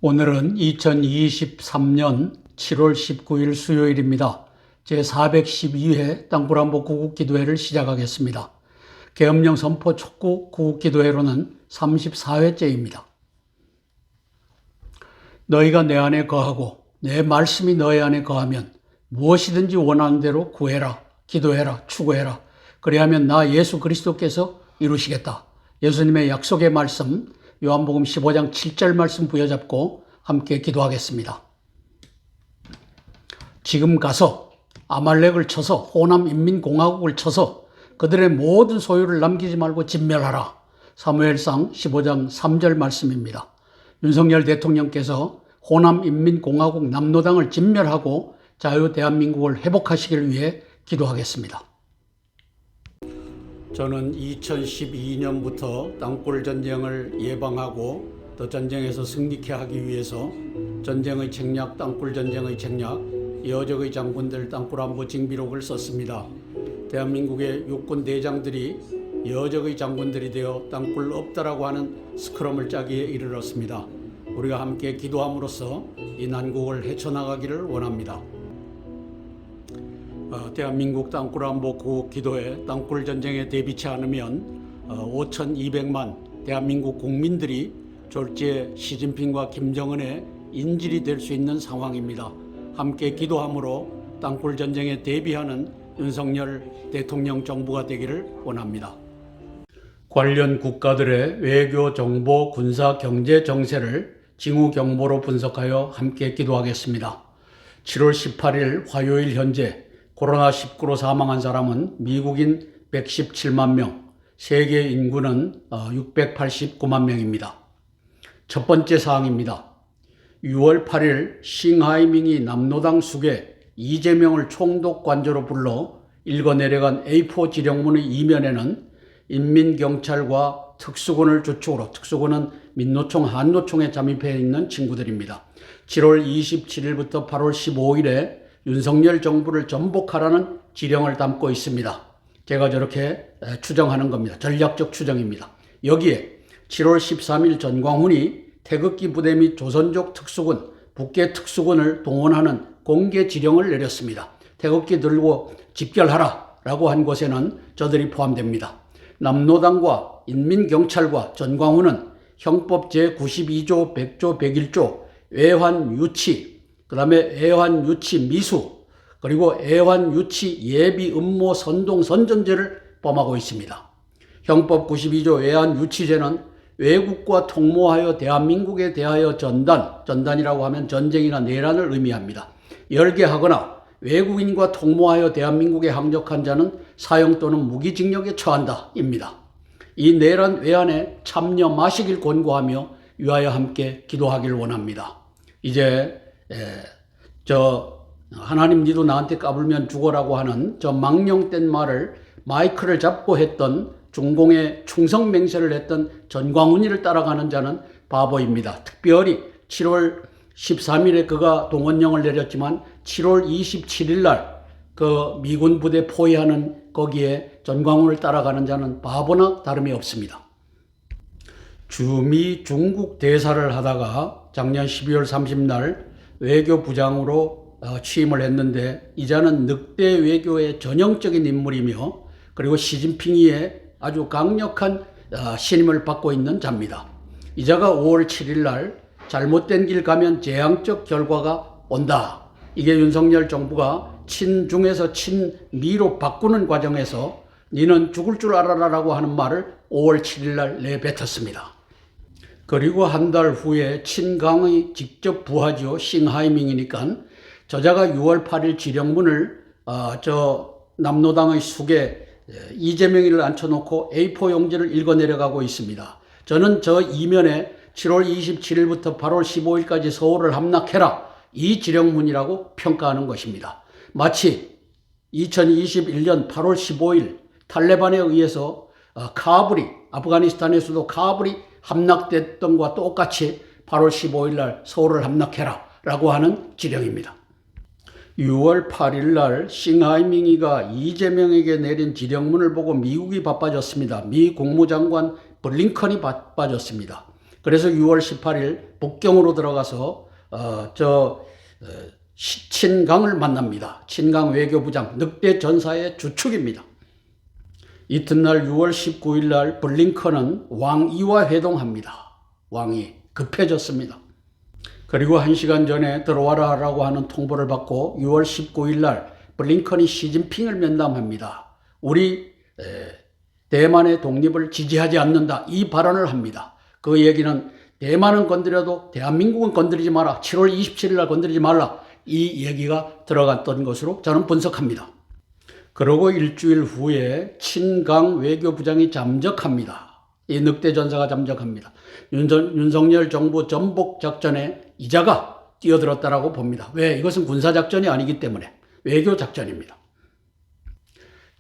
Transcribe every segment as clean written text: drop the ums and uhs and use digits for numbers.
오늘은 2023년 7월 19일 수요일입니다. 제412회 땅굴안보 구국기도회를 시작하겠습니다. 계엄령 선포 촉구 구국기도회로는 34회째입니다. 너희가 내 안에 거하고 내 말씀이 너희 안에 거하면 무엇이든지 원하는 대로 구해라, 기도해라, 추구해라. 그리하면 나 예수 그리스도께서 이루시겠다. 예수님의 약속의 말씀 요한복음 15장 7절 말씀 부여잡고 함께 기도하겠습니다. 지금 가서 아말렉을 쳐서 호남 인민공화국을 쳐서 그들의 모든 소유를 남기지 말고 진멸하라. 사무엘상 15장 3절 말씀입니다. 윤석열 대통령께서 호남 인민공화국 남로당을 진멸하고 자유 대한민국을 회복하시길 위해 기도하겠습니다. 저는 2012년부터 땅굴 전쟁을 예방하고 또 전쟁에서 승리케 하기 위해서 전쟁의 책략, 땅굴 전쟁의 책략, 여적의 장군들 땅굴 안보 징비록을 썼습니다. 대한민국의 육군 대장들이 여적의 장군들이 되어 땅굴 없다라고 하는 스크럼을 짜기에 이르렀습니다. 우리가 함께 기도함으로써 이 난국을 헤쳐나가기를 원합니다. 대한민국 땅굴 안보 구국기도회 땅굴 전쟁에 대비치 않으면 5,200만 대한민국 국민들이 졸지에 시진핑과 김정은의 인질이 될 수 있는 상황입니다. 함께 기도함으로 땅굴 전쟁에 대비하는 윤석열 대통령 정부가 되기를 원합니다. 관련 국가들의 외교, 정보, 군사, 경제 정세를 징후 경보로 분석하여 함께 기도하겠습니다. 7월 18일 화요일 현재 코로나19로 사망한 사람은 미국인 117만 명, 세계 인구는 689만 명입니다. 첫 번째 사항입니다. 6월 8일 싱하이밍이 남로당 숙에 이재명을 총독 관저로 불러 읽어내려간 A4 지령문의 이면에는 인민경찰과 특수군을 주축으로, 특수군은 민노총, 한노총에 잠입해 있는 친구들입니다. 7월 27일부터 8월 15일에 윤석열 정부를 전복하라는 지령을 담고 있습니다. 제가 저렇게 추정하는 겁니다. 전략적 추정입니다. 여기에 7월 13일 전광훈이 태극기 부대 및 조선족 특수군, 북계 특수군을 동원하는 공개 지령을 내렸습니다. 태극기 들고 집결하라 라고 한 곳에는 저들이 포함됩니다. 남로당과 인민경찰과 전광훈은 형법 제92조, 100조, 101조 외환유치, 그 다음에 애환유치 미수, 그리고 애환유치 예비 음모 선동 선전죄를 범하고 있습니다. 형법 92조 애환유치죄는 외국과 통모하여 대한민국에 대하여 전단이라고 하면 전쟁이나 내란을 의미합니다. 열개하거나 외국인과 통모하여 대한민국에 항적한 자는 사형 또는 무기징역에 처한다 입니다. 이 내란 외환에 참여 마시길 권고하며 위하여 함께 기도하길 원합니다. 이제 하나님 니도 나한테 까불면 죽어라고 하는 저 망령된 말을 마이크를 잡고 했던 중공에 충성맹세를 했던 전광훈이를 따라가는 자는 바보입니다. 특별히 7월 13일에 그가 동원령을 내렸지만 7월 27일 날 그 미군 부대 포위하는 거기에 전광훈을 따라가는 자는 바보나 다름이 없습니다. 주미 중국 대사를 하다가 작년 12월 30날 외교부장으로 취임을 했는데 이 자는 늑대 외교의 전형적인 인물이며 그리고 시진핑이의 아주 강력한 신임을 받고 있는 자입니다. 이 자가 5월 7일 날 잘못된 길 가면 재앙적 결과가 온다. 이게 윤석열 정부가 친중에서 친미로 바꾸는 과정에서 니는 죽을 줄 알아라라고 하는 말을 5월 7일 날 내뱉었습니다. 그리고 한 달 후에 친강의 직접 부하죠. 싱하이밍이니까 저자가 6월 8일 지령문을 남로당의 숙에 이재명이를 앉혀놓고 A4 용지를 읽어내려가고 있습니다. 저는 저 이면에 7월 27일부터 8월 15일까지 서울을 함락해라 이 지령문이라고 평가하는 것입니다. 마치 2021년 8월 15일 탈레반에 의해서 카불이, 아프가니스탄의 수도 카불이 함락됐던 것과 똑같이 8월 15일 날 서울을 함락해라 라고 하는 지령입니다. 6월 8일 날 싱하이밍이가 이재명에게 내린 지령문을 보고 미국이 바빠졌습니다. 미 국무장관 블링컨이 바빠졌습니다. 그래서 6월 18일 북경으로 들어가서 친강을 만납니다. 친강 외교부장 늑대 전사의 주축입니다. 이튿날 6월 19일 날 블링컨은 왕이와 회동합니다. 왕이 급해졌습니다. 그리고 1시간 전에 들어와라라고 하는 통보를 받고 6월 19일 날 블링컨이 시진핑을 면담합니다. 우리 대만의 독립을 지지하지 않는다, 이 발언을 합니다. 그 얘기는 대만은 건드려도 대한민국은 건드리지 마라, 7월 27일 날 건드리지 말라, 이 얘기가 들어갔던 것으로 저는 분석합니다. 그러고 일주일 후에 친강 외교부장이 잠적합니다. 이 늑대 전사가 잠적합니다. 윤석열 정부 전복 작전에 이자가 뛰어들었다라고 봅니다. 왜? 이것은 군사작전이 아니기 때문에 외교작전입니다.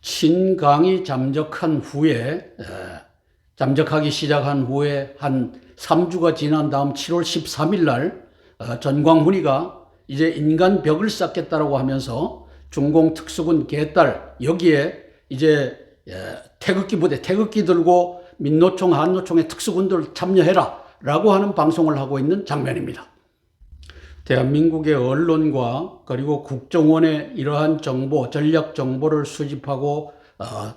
친강이 잠적하기 시작한 후에 한 3주가 지난 다음 7월 13일 날 전광훈이가 이제 인간벽을 쌓겠다라고 하면서 중공 특수군 개딸 여기에 이제 태극기 부대, 태극기 들고 민노총, 한노총의 특수군들 참여해라 라고 하는 방송을 하고 있는 장면입니다. 대한민국의 언론과 그리고 국정원의 이러한 정보, 전략 정보를 수집하고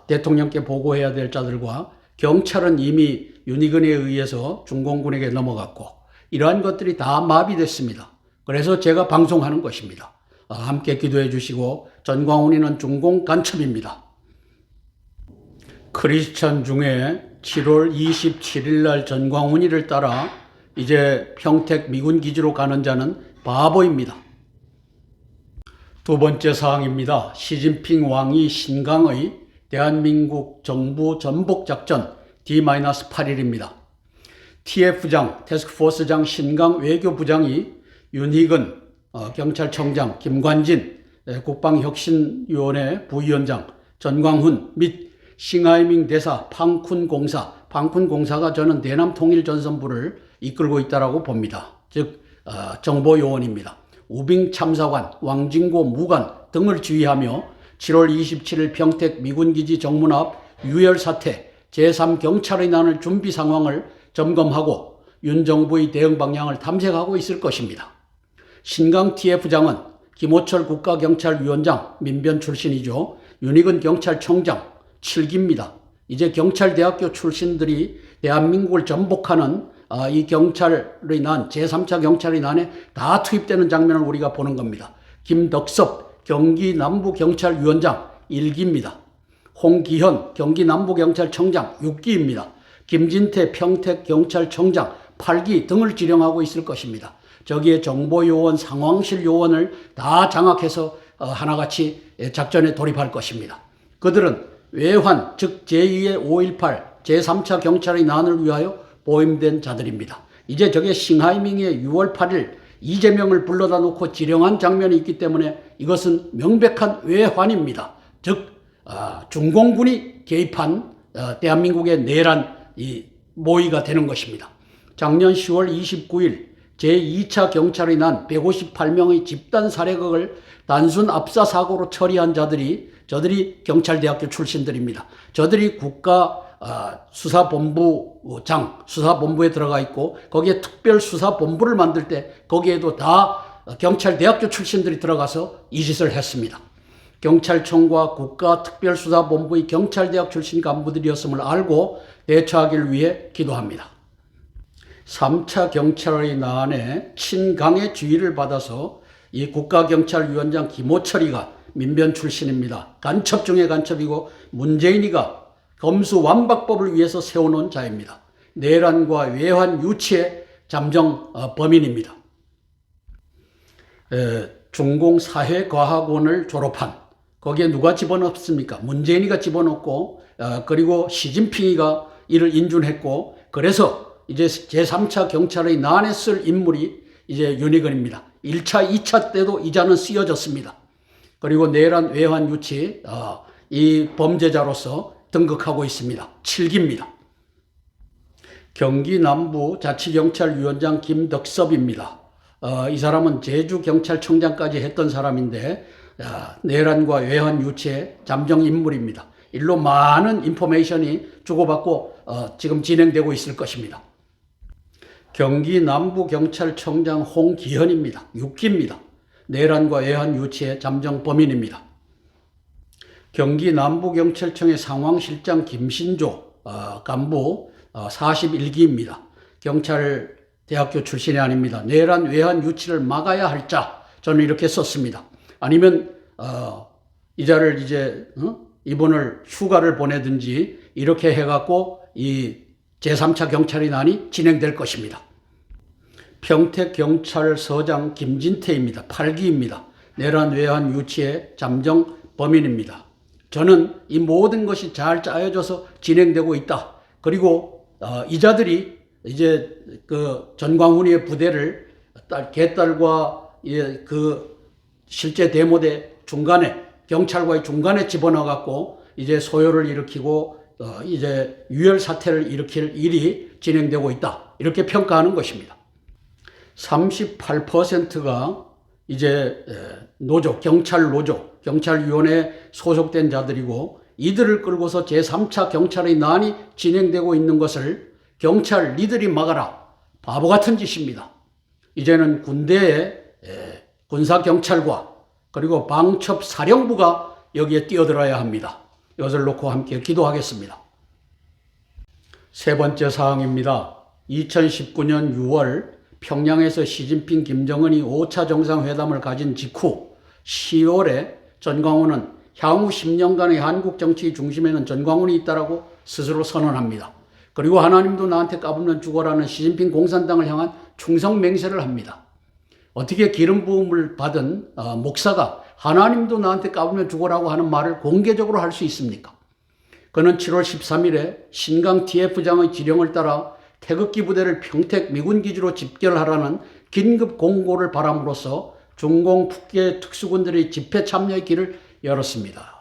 대통령께 보고해야 될 자들과 경찰은 이미 윤희근에 의해서 중공군에게 넘어갔고 이러한 것들이 다 마비됐습니다. 그래서 제가 방송하는 것입니다. 함께 기도해 주시고, 전광훈이는 중공 간첩입니다. 크리스천 중에 7월 27일 날 전광훈이를 따라 이제 평택 미군 기지로 가는 자는 바보입니다. 두 번째 사항입니다. 시진핑 왕이 신강의 대한민국 정부 전복 작전 D-8일입니다. TF장, 태스크포스장 신강 외교부장이 윤희근 경찰청장, 김관진 국방혁신위원회 부위원장, 전광훈 및 싱하이밍 대사, 팡쿤공사가 저는 대남통일전선부를 이끌고 있다고 봅니다. 즉 정보요원입니다. 우빙 참사관, 왕진고 무관 등을 지휘하며 7월 27일 평택 미군기지 정문 앞 유혈사태 제3경찰의 난을 준비 상황을 점검하고 윤 정부의 대응 방향을 탐색하고 있을 것입니다. 신강 TF장은 김호철 국가경찰위원장 민변 출신이죠. 윤희근 경찰청장 7기입니다. 이제 경찰대학교 출신들이 대한민국을 전복하는 이 경찰의 난, 제3차 경찰의 난에 다 투입되는 장면을 우리가 보는 겁니다. 김덕섭 경기남부경찰위원장 1기입니다. 홍기현 경기남부경찰청장 6기입니다. 김진태 평택경찰청장 8기 등을 지령하고 있을 것입니다. 저기에 정보요원, 상황실 요원을 다 장악해서 하나같이 작전에 돌입할 것입니다. 그들은 외환, 즉 제2의 5.18 제3차 경찰의 난을 위하여 보임된 자들입니다. 이제 저게 싱하이밍의 6월 8일 이재명을 불러다 놓고 지령한 장면이 있기 때문에 이것은 명백한 외환입니다. 즉 중공군이 개입한 대한민국의 내란 모의가 되는 것입니다. 작년 10월 29일 제2차 경찰의 난 158명의 집단 살해극을 단순 압사 사고로 처리한 저들이 경찰대학교 출신들입니다. 저들이 수사본부에 들어가 있고 거기에 특별수사본부를 만들 때 거기에도 다 경찰대학교 출신들이 들어가서 이 짓을 했습니다. 경찰청과 국가특별수사본부의 경찰대학 출신 간부들이었음을 알고 대처하기를 위해 기도합니다. 3차 경찰의 난에 친강의 지휘를 받아서 이 국가경찰위원장 김호철이가 민변 출신입니다. 간첩 중에 간첩이고 문재인이가 검수완박법을 위해서 세워놓은 자입니다. 내란과 외환 유치의 잠정 범인입니다. 중공사회과학원을 졸업한 거기에 누가 집어넣습니까? 문재인이가 집어넣고 그리고 시진핑이가 이를 인준했고 그래서 이제 제3차 경찰의 난에 쓸 인물이 이제 윤희근입니다. 1차, 2차 때도 이자는 쓰여졌습니다. 그리고 내란 외환 유치 이 범죄자로서 등극하고 있습니다. 7기입니다. 경기 남부 자치경찰위원장 김덕섭입니다. 이 사람은 제주경찰청장까지 했던 사람인데 내란과 외환 유치의 잠정 인물입니다. 일로 많은 인포메이션이 주고받고 지금 진행되고 있을 것입니다. 경기 남부경찰청장 홍기현입니다. 6기입니다. 내란과 외환 유치의 잠정 범인입니다. 경기 남부경찰청의 상황실장 김신조 간부 41기입니다. 경찰대학교 출신이 아닙니다. 내란 외환 유치를 막아야 할 자, 저는 이렇게 썼습니다. 아니면 이자를 이제 이분을 휴가를 보내든지 이렇게 해갖고 이 제3차 경찰인안이 진행될 것입니다. 평택경찰서장 김진태입니다. 8기입니다. 내란 외환 유치의 잠정 범인입니다. 저는 이 모든 것이 잘 짜여져서 진행되고 있다. 그리고 이자들이 이제 그 전광훈이의 부대를 개딸과 그 실제 대모대 중간에 경찰과의 중간에 집어넣어 갖고 이제 소요를 일으키고 이제 유혈 사태를 일으킬 일이 진행되고 있다. 이렇게 평가하는 것입니다. 38%가 이제 노조, 경찰위원회에 소속된 자들이고 이들을 끌고서 제3차 경찰인안이 진행되고 있는 것을 경찰 니들이 막아라. 바보 같은 짓입니다. 이제는 군대의 군사경찰과 그리고 방첩사령부가 여기에 뛰어들어야 합니다. 이것을 놓고 함께 기도하겠습니다. 세 번째 사항입니다. 2019년 6월 평양에서 시진핑, 김정은이 5차 정상회담을 가진 직후 10월에 전광훈은 향후 10년간의 한국 정치 중심에는 전광훈이 있다라고 스스로 선언합니다. 그리고 하나님도 나한테 까불면 죽어라는 시진핑 공산당을 향한 충성 맹세를 합니다. 어떻게 기름 부음을 받은 목사가 하나님도 나한테 까불면 죽어라고 하는 말을 공개적으로 할 수 있습니까? 그는 7월 13일에 신강 TF장의 지령을 따라 태극기 부대를 평택 미군기지로 집결하라는 긴급 공고를 바람으로써 중공 북계 특수군들의 집회 참여의 길을 열었습니다.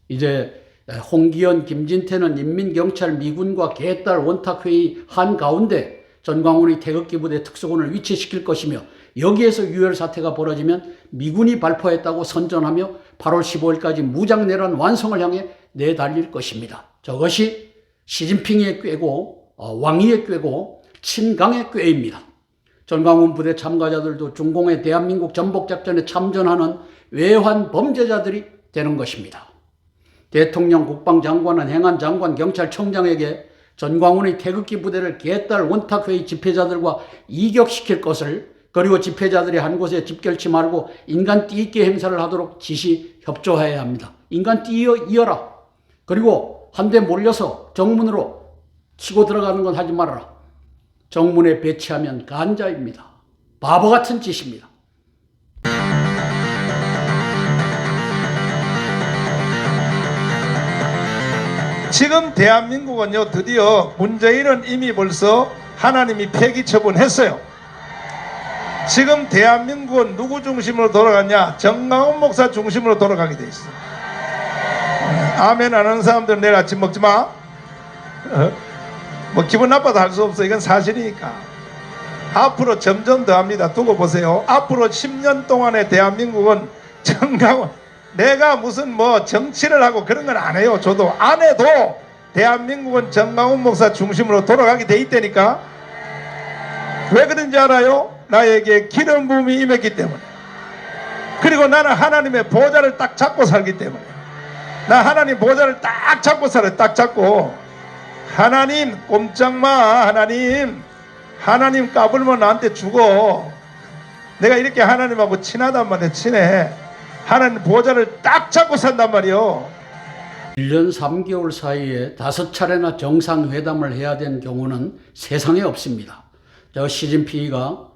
이제 홍기현, 김진태는 인민경찰 미군과 개딸 원탁회의 한가운데 전광훈의 태극기 부대 특수군을 위치시킬 것이며 여기에서 유혈 사태가 벌어지면 미군이 발포했다고 선전하며 8월 15일까지 무장내란 완성을 향해 내달릴 것입니다. 저것이 시진핑의 꾀고 왕위의 꾀고 친강의 꾀입니다. 전광훈 부대 참가자들도 중공의 대한민국 전복작전에 참전하는 외환 범죄자들이 되는 것입니다. 대통령, 국방장관은 행안장관, 경찰청장에게 전광훈의 태극기 부대를 개딸 원탁회의 집회자들과 이격시킬 것을 그리고 집회자들이 한 곳에 집결치 말고 인간 띠있기 행사를 하도록 지시 협조해야 합니다. 인간 띠이어라. 그리고 한데 몰려서 정문으로 치고 들어가는 건 하지 말아라. 정문에 배치하면 간자입니다. 바보 같은 짓입니다. 지금 대한민국은요, 드디어 문재인은 이미 벌써 하나님이 폐기 처분했어요. 지금 대한민국은 누구 중심으로 돌아가냐? 정광훈 목사 중심으로 돌아가게 돼 있어. 아멘 안 하는 사람들은 내일 아침 먹지 마. 뭐 기분 나빠도 할 수 없어. 이건 사실이니까. 앞으로 점점 더 합니다. 두고 보세요. 앞으로 10년 동안의 대한민국은 정광훈, 내가 무슨 뭐 정치를 하고 그런 건 안 해요. 저도 안 해도 대한민국은 정광훈 목사 중심으로 돌아가게 돼 있다니까. 왜 그런지 알아요? 나에게 기름 부음이 임했기 때문에. 그리고 나는 하나님의 보좌를 딱 잡고 살기 때문에. 나 하나님 보좌를 딱 잡고 살아요. 딱 잡고. 하나님 꼼짝마. 하나님 까불면 나한테 죽어. 내가 이렇게 하나님하고 친하단 말이야. 친해. 하나님 보좌를 딱 잡고 산단 말이요. 1년 3개월 사이에 5차례나 정상회담을 해야 된 경우는 세상에 없습니다. 저 시진핑이가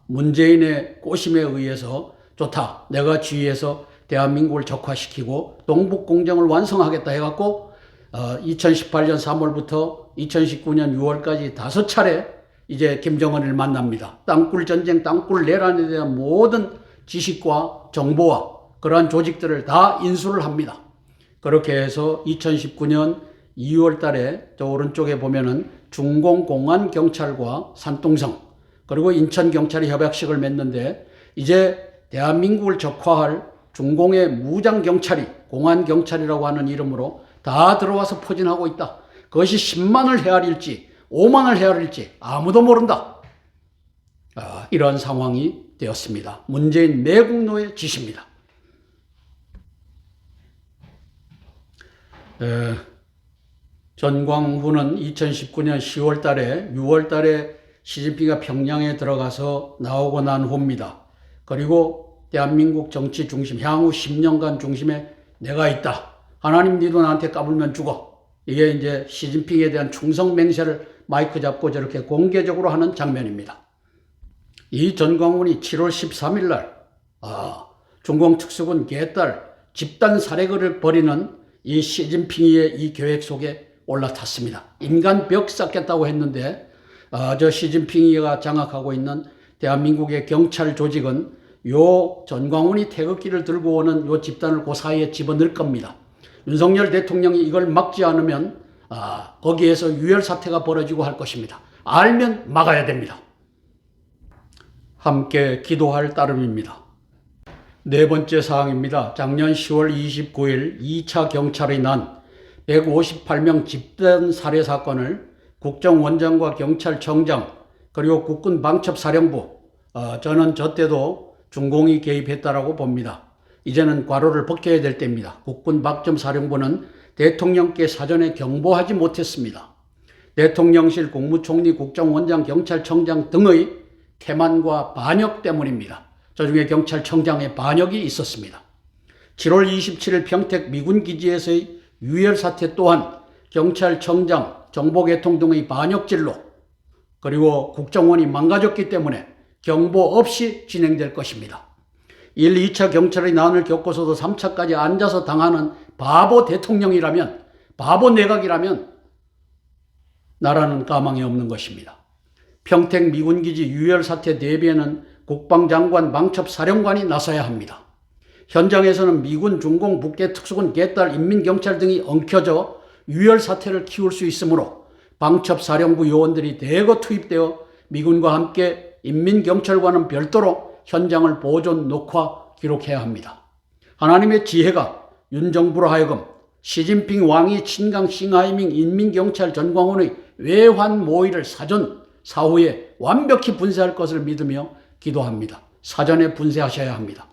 문재인의 꼬심에 의해서 좋다. 내가 지휘해서 대한민국을 적화시키고 동북공정을 완성하겠다 해갖고 2018년 3월부터 2019년 6월까지 5차례 이제 김정은을 만납니다. 땅굴 전쟁, 땅굴 내란에 대한 모든 지식과 정보와 그러한 조직들을 다 인수를 합니다. 그렇게 해서 2019년 2월 달에 저 오른쪽에 보면은 중공공안경찰과 산둥성 그리고 인천경찰이 협약식을 맺는데 이제 대한민국을 적화할 중공의 무장경찰이 공안경찰이라고 하는 이름으로 다 들어와서 포진하고 있다. 그것이 10만을 헤아릴지 오만을 헤아릴지 아무도 모른다. 이러한 상황이 되었습니다. 문재인 내국노의 짓입니다. 전광훈은 2019년 10월 달에 6월 달에 시진핑이 평양에 들어가서 나오고 난 후입니다. 그리고 대한민국 정치 중심, 향후 10년간 중심에 내가 있다. 하나님 니도 나한테 까불면 죽어. 이게 이제 시진핑에 대한 충성 맹세를 마이크 잡고 저렇게 공개적으로 하는 장면입니다. 이 전광훈이 7월 13일 날 중공 특수군 개딸 집단 살해를 벌이는 이 시진핑의 이 계획 속에 올라탔습니다. 인간 벽 쌓겠다고 했는데 저 시진핑이가 장악하고 있는 대한민국의 경찰 조직은 요 전광훈이 태극기를 들고 오는 요 집단을 그 사이에 집어넣을 겁니다. 윤석열 대통령이 이걸 막지 않으면 거기에서 유혈 사태가 벌어지고 할 것입니다. 알면 막아야 됩니다. 함께 기도할 따름입니다. 네 번째 사항입니다. 작년 10월 29일 2차 경찰이 난 158명 집단 살해 사건을 국정원장과 경찰청장 그리고 국군 방첩사령부 저는 저 때도 중공이 개입했다라고 봅니다. 이제는 괄호를 벗겨야 될 때입니다. 국군 방첩사령부는 대통령께 사전에 경보하지 못했습니다. 대통령실, 국무총리, 국정원장, 경찰청장 등의 태만과 반역 때문입니다. 저중에 경찰청장의 반역이 있었습니다. 7월 27일 평택 미군기지에서의 유혈 사태 또한 경찰청장, 정보개통 등의 반역질로 그리고 국정원이 망가졌기 때문에 경보 없이 진행될 것입니다. 1, 2차 경찰의 난을 겪고서도 3차까지 앉아서 당하는 바보 대통령이라면, 바보 내각이라면 나라는 가망이 없는 것입니다. 평택 미군기지 유혈 사태 대비에는 국방장관, 방첩사령관이 나서야 합니다. 현장에서는 미군, 중공, 북계, 특수군, 개딸, 인민경찰 등이 엉켜져 유혈 사태를 키울 수 있으므로 방첩사령부 요원들이 대거 투입되어 미군과 함께 인민경찰과는 별도로 현장을 보존, 녹화, 기록해야 합니다. 하나님의 지혜가 윤 정부로 하여금 시진핑 왕이 친강 싱하이밍 인민경찰 전광훈의 외환 모의를 사전, 사후에 완벽히 분쇄할 것을 믿으며 기도합니다. 사전에 분쇄하셔야 합니다.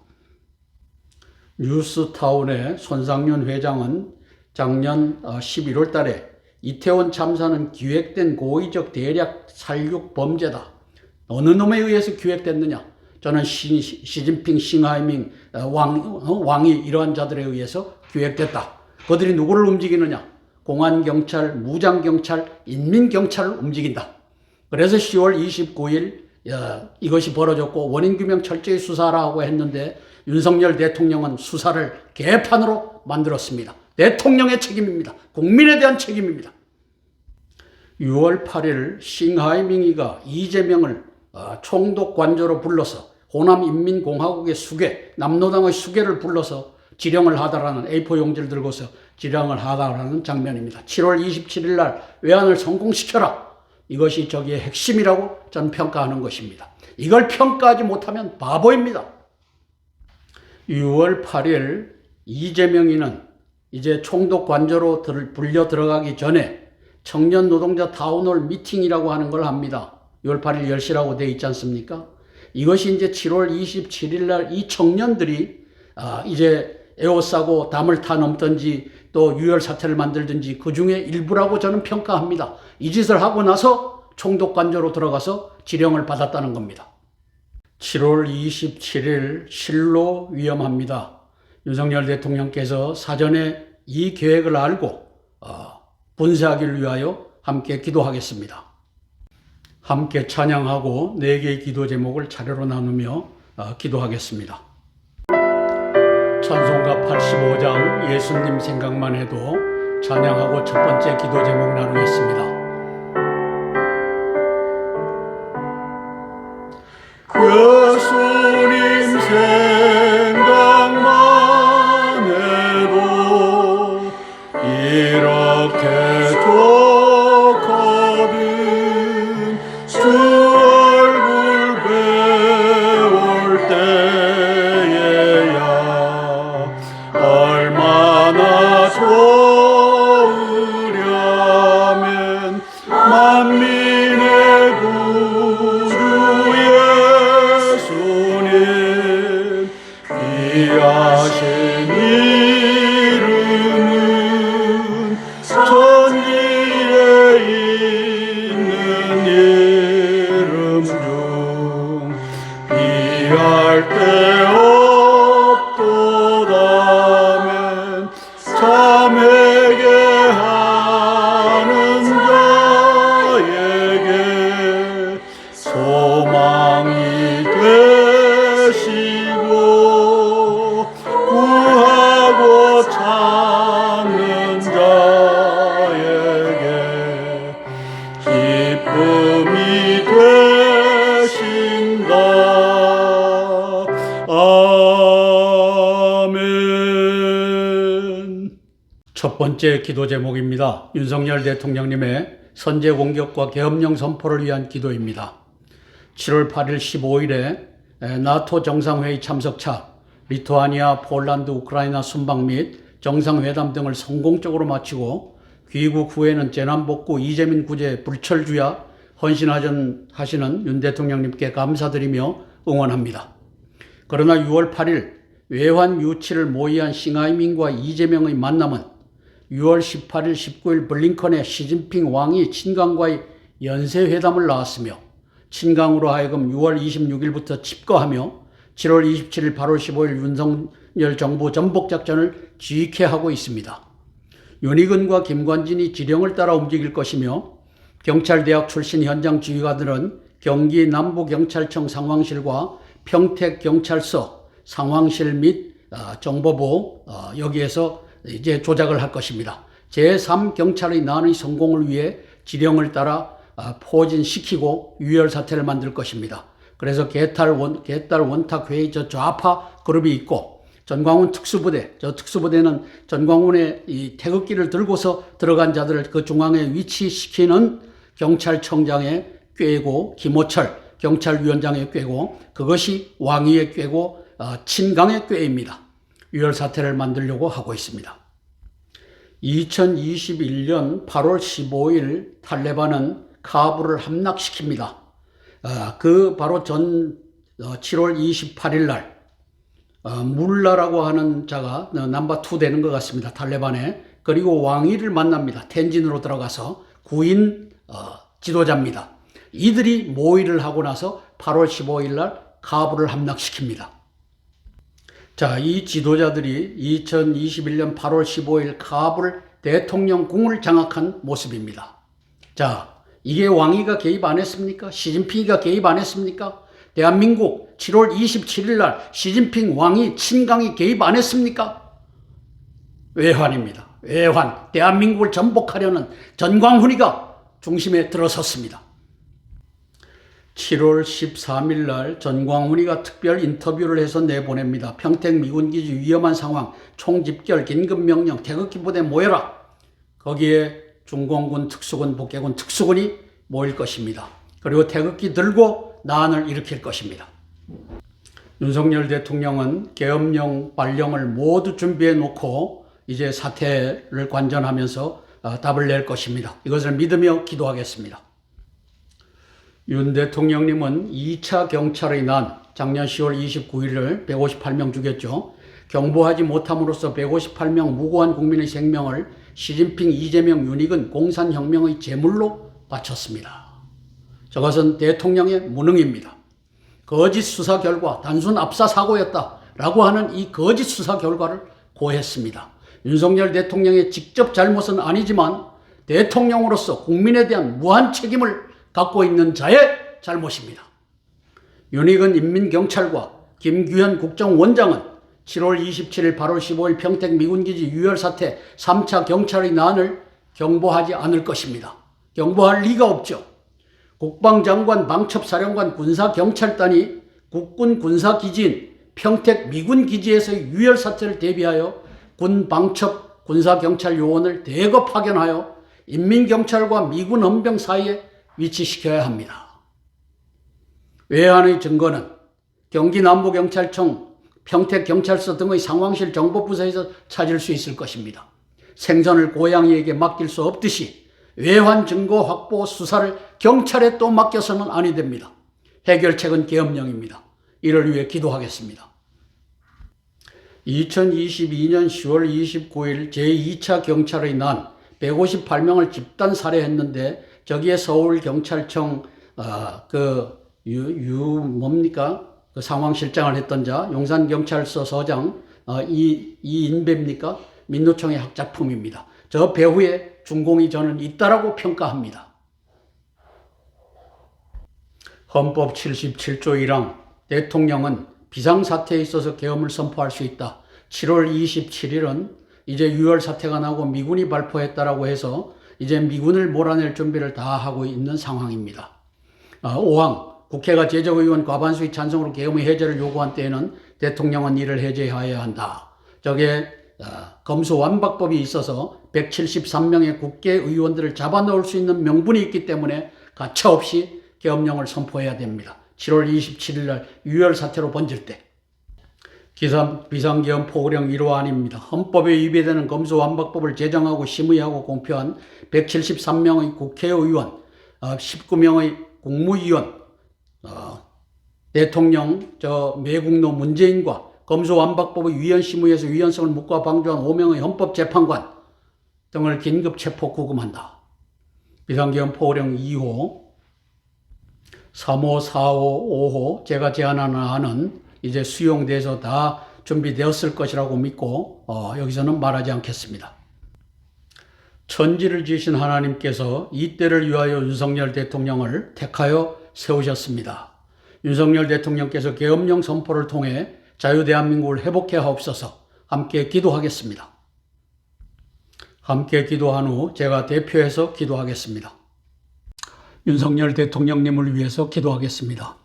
뉴스타운의 손상윤 회장은 작년 11월 달에 이태원 참사는 기획된 고의적 대략 살육 범죄다. 어느 놈에 의해서 기획됐느냐? 저는 시진핑, 싱하이밍 왕이 이러한 자들에 의해서 기획됐다. 그들이 누구를 움직이느냐? 공안경찰, 무장경찰, 인민경찰을 움직인다. 그래서 10월 29일 이것이 벌어졌고 원인규명 철저히 수사하라고 했는데 윤석열 대통령은 수사를 개판으로 만들었습니다. 대통령의 책임입니다. 국민에 대한 책임입니다. 6월 8일 싱하이밍이가 이재명을 총독 관저로 불러서 호남인민공화국의 수괴, 남로당의 수괴를 불러서 지령을 하다라는 A4 용지를 들고서 지령을 하다라는 장면입니다. 7월 27일 날 외환을 성공시켜라. 이것이 저기의 핵심이라고 저는 평가하는 것입니다. 이걸 평가하지 못하면 바보입니다. 6월 8일 이재명이는 이제 총독 관저로 불려 들어가기 전에 청년 노동자 타운홀 미팅이라고 하는 걸 합니다. 6월 8일 10시라고 되어 있지 않습니까? 이것이 이제 7월 27일 날 이 청년들이 이제 에워싸고 담을 타 넘든지 또 유혈 사태를 만들든지 그 중에 일부라고 저는 평가합니다. 이 짓을 하고 나서 총독 관저로 들어가서 지령을 받았다는 겁니다. 7월 27일 실로 위험합니다. 윤석열 대통령께서 사전에 이 계획을 알고 분쇄하기를 위하여 함께 기도하겠습니다. 함께 찬양하고 4개의 기도 제목을 차례로 나누며 기도하겠습니다. 찬송가 85장 예수님 생각만 해도 찬양하고 첫 번째 기도 제목 나누겠습니다. 예수님 생각만 해도 이렇게 좋거든 주 얼굴 배울 때에야 얼마나 좋으려면 만민 귀하신 이름은 천지에 있는 이름 중 비할 데 없도다면 참에게 하는 자에게 소망이 되시고 구하고 찾는 자에게 기쁨이 되신다. 아멘. 첫 번째 기도 제목입니다. 윤석열 대통령님의 선제 공격과 계엄령 선포를 위한 기도입니다. 7월 8일 15일에 나토 정상회의 참석차 리투아니아, 폴란드, 우크라이나 순방 및 정상회담 등을 성공적으로 마치고 귀국 후에는 재난복구 이재민 구제 불철주야 헌신하시는 윤 대통령님께 감사드리며 응원합니다. 그러나 6월 8일 외환 유치를 모의한 싱하이민과 이재명의 만남은 6월 18일, 19일 블링컨의 시진핑 왕이 친강과의 연쇄회담을 낳았으며 친강으로 하여금 6월 26일부터 집거하며 7월 27일, 8월 15일 윤석열 정부 전복작전을 지휘케 있습니다. 윤희근과 김관진이 지령을 따라 움직일 것이며 경찰대학 출신 현장 지휘관들은 경기 남부경찰청 상황실과 평택경찰서 상황실 및 정보부 여기에서 이제 조작을 할 것입니다. 제3경찰의 난의 성공을 위해 지령을 따라 포진시키고 유혈 사태를 만들 것입니다. 그래서 개딸 원탁 회의 좌파 그룹이 있고 전광훈 특수부대, 저 특수부대는 전광훈의 이 태극기를 들고서 들어간 자들을 그 중앙에 위치시키는 경찰청장에 꿰고 김호철 경찰위원장에 꿰고 그것이 왕위에 꿰고 친강에 꿰입니다. 유혈 사태를 만들려고 하고 있습니다. 2021년 8월 15일 탈레반은 카불을 함락시킵니다. 그 바로 7월 28일 날 물라라고 하는 자가 넘버 2 되는 것 같습니다. 탈레반에. 그리고 왕위를 만납니다. 텐진으로 들어가서 구인 지도자입니다. 이들이 모의를 하고 나서 8월 15일 날 카불을 함락시킵니다. 자, 이 지도자들이 2021년 8월 15일 카불 대통령궁을 장악한 모습입니다. 자, 이게 왕위가 개입 안 했습니까? 시진핑이가 개입 안 했습니까? 대한민국 7월 27일 날 시진핑 왕이 친강이 개입 안 했습니까? 외환입니다. 외환. 대한민국을 전복하려는 전광훈이가 중심에 들어섰습니다. 7월 13일 날 전광훈이가 특별 인터뷰를 해서 내보냅니다. 평택 미군기지 위험한 상황, 총집결, 긴급명령, 태극기 부대 모여라. 거기에 중공군, 특수군, 북해군, 특수군이 모일 것입니다. 그리고 태극기 들고 난을 일으킬 것입니다. 윤석열 대통령은 계엄령 발령을 모두 준비해 놓고 이제 사태를 관전하면서 답을 낼 것입니다. 이것을 믿으며 기도하겠습니다. 윤 대통령님은 2차 경찰의 난, 작년 10월 29일을 158명 죽였죠. 경보하지 못함으로써 158명 무고한 국민의 생명을 시진핑, 이재명, 윤희근 공산혁명의 제물로 바쳤습니다. 저것은 대통령의 무능입니다. 거짓 수사 결과 단순 압사 사고였다라고 하는 이 거짓 수사 결과를 고했습니다. 윤석열 대통령의 직접 잘못은 아니지만 대통령으로서 국민에 대한 무한 책임을 갖고 있는 자의 잘못입니다. 윤희근 인민경찰과 김규현 국정원장은 7월 27일, 8월 15일 평택 미군기지 유혈 사태 3차 경찰의 난을 경보하지 않을 것입니다. 경보할 리가 없죠. 국방장관, 방첩사령관, 군사경찰단이 국군 군사기지인 평택 미군기지에서의 유혈 사태를 대비하여 군 방첩 군사경찰 요원을 대거 파견하여 인민경찰과 미군 헌병 사이에 위치시켜야 합니다. 외환의 증거는 경기 남부경찰청, 평택경찰서 등의 상황실 정보부서에서 찾을 수 있을 것입니다. 생선을 고양이에게 맡길 수 없듯이 외환 증거 확보 수사를 경찰에 또 맡겨서는 아니 됩니다. 해결책은 계엄령입니다. 이를 위해 기도하겠습니다. 2022년 10월 29일 제2차 경찰의 난 158명을 집단 살해했는데 저기에 서울경찰청 뭡니까? 그 상황실장을 했던 자 용산경찰서 서장 이인배입니까? 민노총의 학작품입니다. 저 배후에 중공이 저는 있다라고 평가합니다. 헌법 77조 1항 대통령은 비상사태에 있어서 계엄을 선포할 수 있다. 7월 27일은 이제 유혈 사태가 나고 미군이 발표했다라고 해서 이제 미군을 몰아낼 준비를 다 하고 있는 상황입니다. 5항 국회가 제적의원 과반수의 찬성으로 계엄의 해제를 요구한 때에는 대통령은 이를 해제하여야 한다. 저게 검수완박법이 있어서 173명의 국회의원들을 잡아넣을 수 있는 명분이 있기 때문에 가차없이 계엄령을 선포해야 됩니다. 7월 27일 날 유혈 사태로 번질 때. 비상계엄 포고령 1호안입니다. 헌법에 위배되는 검수완박법을 제정하고 심의하고 공표한 173명의 국회의원, 19명의 국무위원, 대통령 매국노 문재인과 검수완박법의 위헌심의에서 위헌성을 묻고 방조한 5명의 헌법재판관 등을 긴급 체포 구금한다. 비상계엄 포고령 2호, 3호, 4호, 5호 제가 제안하는 안은 이제 수용돼서 다 준비되었을 것이라고 믿고 여기서는 말하지 않겠습니다. 천지를 지으신 하나님께서 이 때를 위하여 윤석열 대통령을 택하여 세우셨습니다. 윤석열 대통령께서 계엄령 선포를 통해 자유대한민국을 회복해 하옵소서. 함께 기도하겠습니다. 함께 기도한 후 제가 대표해서 기도하겠습니다. 윤석열 대통령님을 위해서 기도하겠습니다.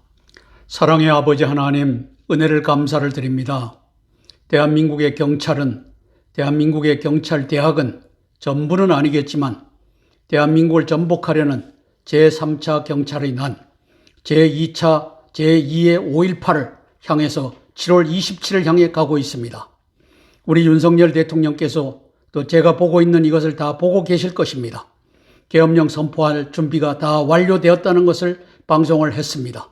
사랑의 아버지 하나님, 은혜를 감사를 드립니다. 대한민국의 경찰은, 대한민국의 경찰대학은 전부는 아니겠지만 대한민국을 전복하려는 제3차 경찰의 난, 제2차, 제2의 5.18을 향해서 7월 27일 향해 가고 있습니다. 우리 윤석열 대통령께서 또 제가 보고 있는 이것을 다 보고 계실 것입니다. 계엄령 선포할 준비가 다 완료되었다는 것을 방송을 했습니다.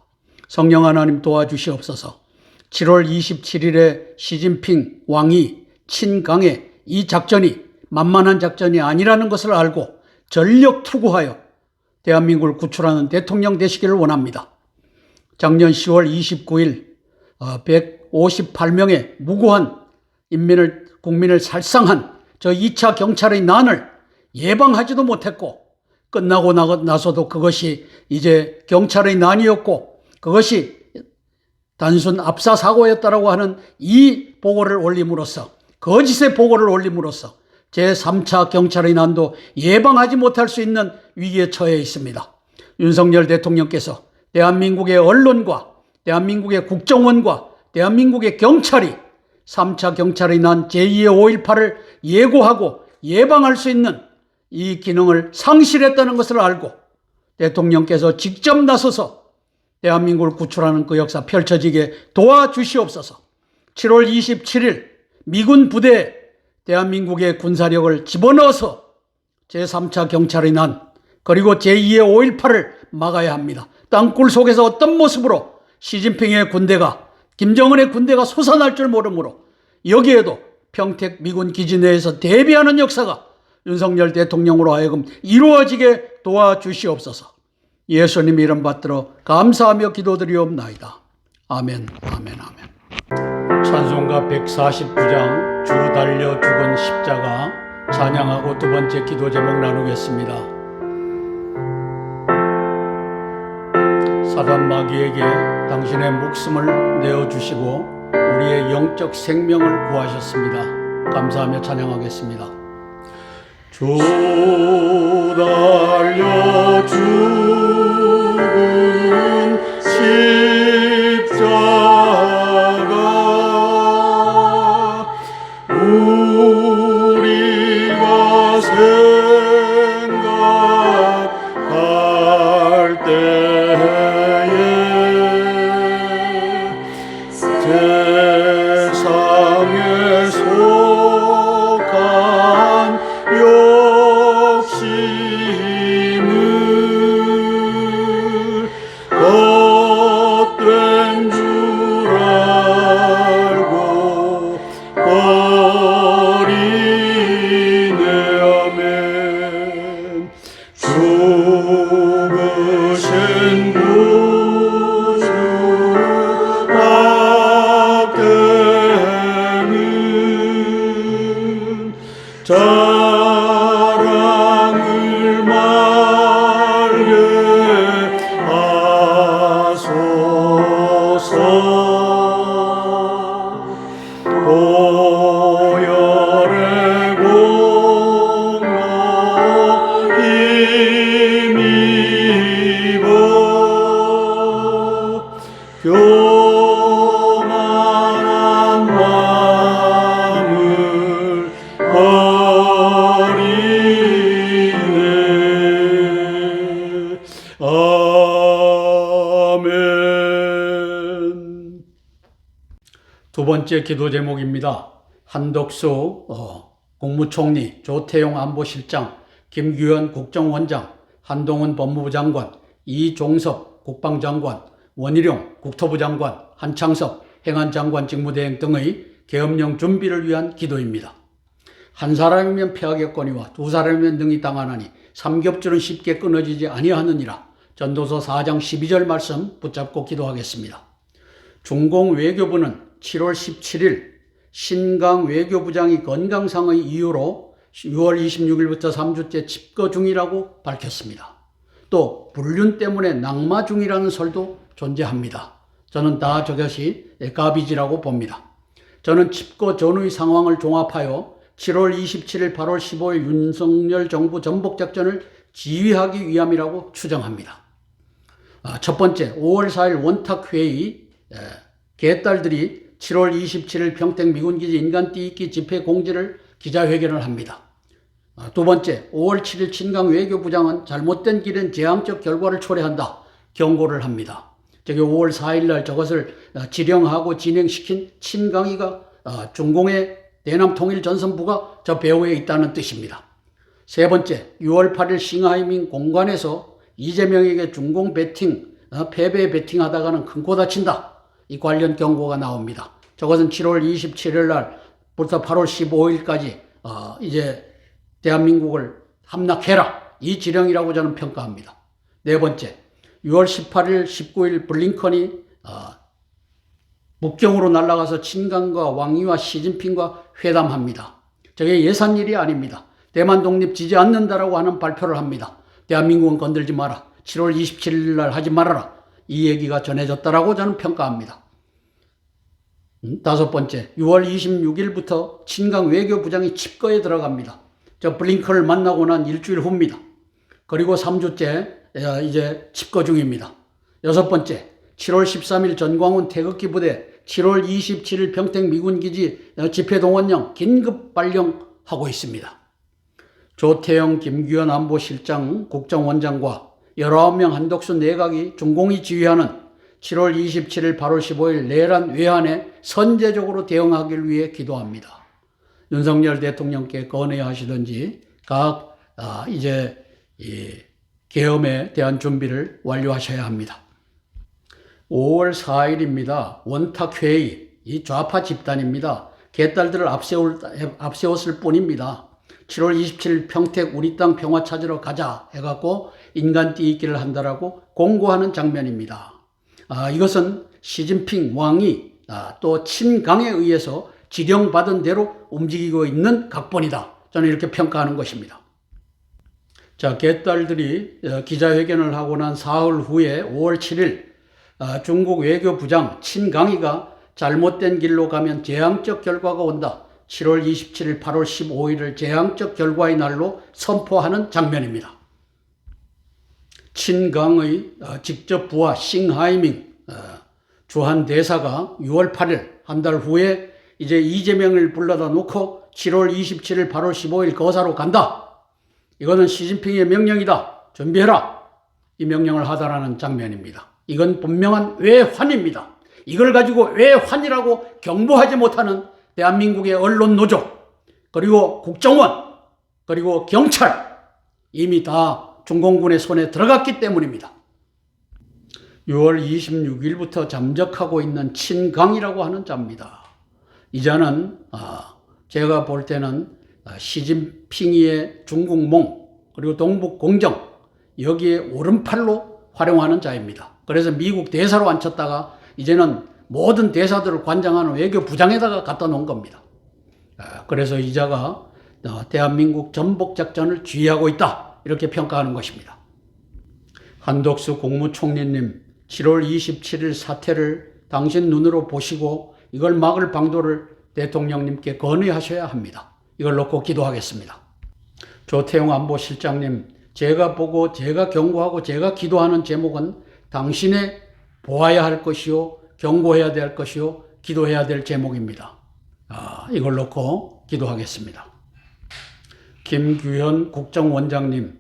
성령 하나님 도와주시옵소서. 7월 27일에 시진핑 왕이 친강의 이 작전이 만만한 작전이 아니라는 것을 알고 전력 투구하여 대한민국을 구출하는 대통령 되시기를 원합니다. 작년 10월 29일 158명의 무고한 국민을 살상한 저 2차 경찰의 난을 예방하지도 못했고 끝나고 나서도 그것이 이제 경찰의 난이었고 그것이 단순 압사 사고였다라고 하는 이 보고를 올림으로써 거짓의 보고를 올림으로써 제3차 경찰의 난도 예방하지 못할 수 있는 위기에 처해 있습니다. 윤석열 대통령께서 대한민국의 언론과 대한민국의 국정원과 대한민국의 경찰이 3차 경찰의 난 제2의 5.18을 예고하고 예방할 수 있는 이 기능을 상실했다는 것을 알고 대통령께서 직접 나서서 대한민국을 구출하는 그 역사 펼쳐지게 도와주시옵소서. 7월 27일 미군 부대에 대한민국의 군사력을 집어넣어서 제3차 경찰의 난 그리고 제2의 5.18을 막아야 합니다. 땅굴 속에서 어떤 모습으로 시진핑의 군대가 김정은의 군대가 솟아날 줄 모르므로 여기에도 평택 미군 기지 내에서 대비하는 역사가 윤석열 대통령으로 하여금 이루어지게 도와주시옵소서. 예수님 이름 받들어 감사하며 기도드리옵나이다. 아멘, 아멘, 아멘. 찬송가 149장 주 달려 죽은 십자가 찬양하고 두 번째 기도 제목 나누겠습니다. 사단 마귀에게 당신의 목숨을 내어주시고 우리의 영적 생명을 구하셨습니다. 감사하며 찬양하겠습니다. 주 달려 죽은 십자가 우리가 생각할 때에 세상에 속한 욕심을 고열의 공로 힘입어 교만한 마음을 버리네. 아멘. 두 번째 기도 제목입니다. 한덕수 국무총리, 조태용 안보실장, 김규현 국정원장, 한동훈 법무부 장관, 이종섭 국방장관, 원희룡 국토부 장관, 한창섭 행안장관 직무대행 등의 계엄령 준비를 위한 기도입니다. 한 사람이면 패하겠거니와 두 사람이면 능히 당하나니 삼겹줄은 쉽게 끊어지지 아니하느니라. 전도서 4장 12절 말씀 붙잡고 기도하겠습니다. 중공 외교부는 7월 17일 신강 외교부장이 건강상의 이유로 6월 26일부터 3주째 집거 중이라고 밝혔습니다. 또 불륜 때문에 낙마 중이라는 설도 존재합니다. 저는 다 저것이 가비지라고 봅니다. 저는 집거 전의 상황을 종합하여 7월 27일, 8월 15일 윤석열 정부 전복작전을 지휘하기 위함이라고 추정합니다. 첫 번째, 5월 4일 원탁회의 개딸들이 7월 27일 평택 미군기지 인간띠입기 집회 공지를 기자회견을 합니다. 두 번째, 5월 7일 친강 외교부장은 잘못된 길은 재앙적 결과를 초래한다 경고를 합니다. 저기 5월 4일 날 저것을 지령하고 진행시킨 친강이가 중공의 대남통일전선부가 저 배후에 있다는 뜻입니다. 세 번째, 6월 8일 싱하이밍 공관에서 이재명에게 중공 배팅, 패배 배팅하다가는 큰 코 다친다. 이 관련 경고가 나옵니다. 저것은 7월 27일 날부터 8월 15일까지 이제 대한민국을 함락해라. 이 지령이라고 저는 평가합니다. 네 번째, 6월 18일, 19일 블링컨이 북경으로 날아가서 친강과 왕이와 시진핑과 회담합니다. 저게 예산 일이 아닙니다. 대만 독립 지지 않는다라고 하는 발표를 합니다. 대한민국은 건들지 마라. 7월 27일 날 하지 말아라. 이 얘기가 전해졌다라고 저는 평가합니다. 다섯 번째, 6월 26일부터 친강 외교부장이 집거에 들어갑니다. 저 블링컨을 만나고 난 일주일 후입니다. 그리고 3주째 이제 집거 중입니다. 여섯 번째, 7월 13일 전광훈 태극기 부대, 7월 27일 평택 미군기지 집회동원령 긴급 발령하고 있습니다. 조태영, 김규현 안보실장, 국정원장과 19명 한덕수 내각이 중공이 지휘하는 7월 27일, 8월 15일 내란 외환에 선제적으로 대응하기 위해 기도합니다. 윤석열 대통령께 건의야 하시든지 각 이제 이 계엄에 대한 준비를 완료하셔야 합니다. 5월 4일입니다. 원탁회의, 이 좌파 집단입니다. 개딸들을 앞세웠을 뿐입니다. 7월 27일 평택 우리 땅 평화 찾으러 가자 해갖고 인간띠입기를 한다라고 공고하는 장면입니다. 이것은 시진핑 왕이 또 친강에 의해서 지령받은 대로 움직이고 있는 각본이다. 저는 이렇게 평가하는 것입니다. 자, 개딸들이 기자회견을 하고 난 사흘 후에 5월 7일 중국 외교부장 친강이가 잘못된 길로 가면 재앙적 결과가 온다. 7월 27일, 8월 15일을 재앙적 결과의 날로 선포하는 장면입니다. 친강의 직접 부하 싱하이밍 주한 대사가 6월 8일 한 달 후에 이제 이재명을 불러다 놓고 7월 27일, 8월 15일 거사로 간다. 이거는 시진핑의 명령이다. 준비해라. 이 명령을 하다라는 장면입니다. 이건 분명한 외환입니다. 이걸 가지고 외환이라고 경보하지 못하는 대한민국의 언론 노조, 그리고 국정원, 그리고 경찰 이미 다 중공군의 손에 들어갔기 때문입니다. 6월 26일부터 잠적하고 있는 친강이라고 하는 자입니다. 이 자는 제가 볼 때는 시진핑의 중국몽 그리고 동북공정 여기에 오른팔로 활용하는 자입니다. 그래서 미국 대사로 앉혔다가 이제는 모든 대사들을 관장하는 외교부장에다가 갖다 놓은 겁니다. 그래서 이 자가 대한민국 전복작전을 지휘하고 있다. 이렇게 평가하는 것입니다. 한덕수 국무총리님 7월 27일 사퇴를 당신 눈으로 보시고 이걸 막을 방도를 대통령님께 건의하셔야 합니다. 이걸 놓고 기도하겠습니다. 조태용 안보실장님, 제가 보고 제가 경고하고 제가 기도하는 제목은 당신의 보아야 할 것이요, 경고해야 될 것이요, 기도해야 될 제목입니다. 이걸 놓고 기도하겠습니다. 김규현 국정원장님,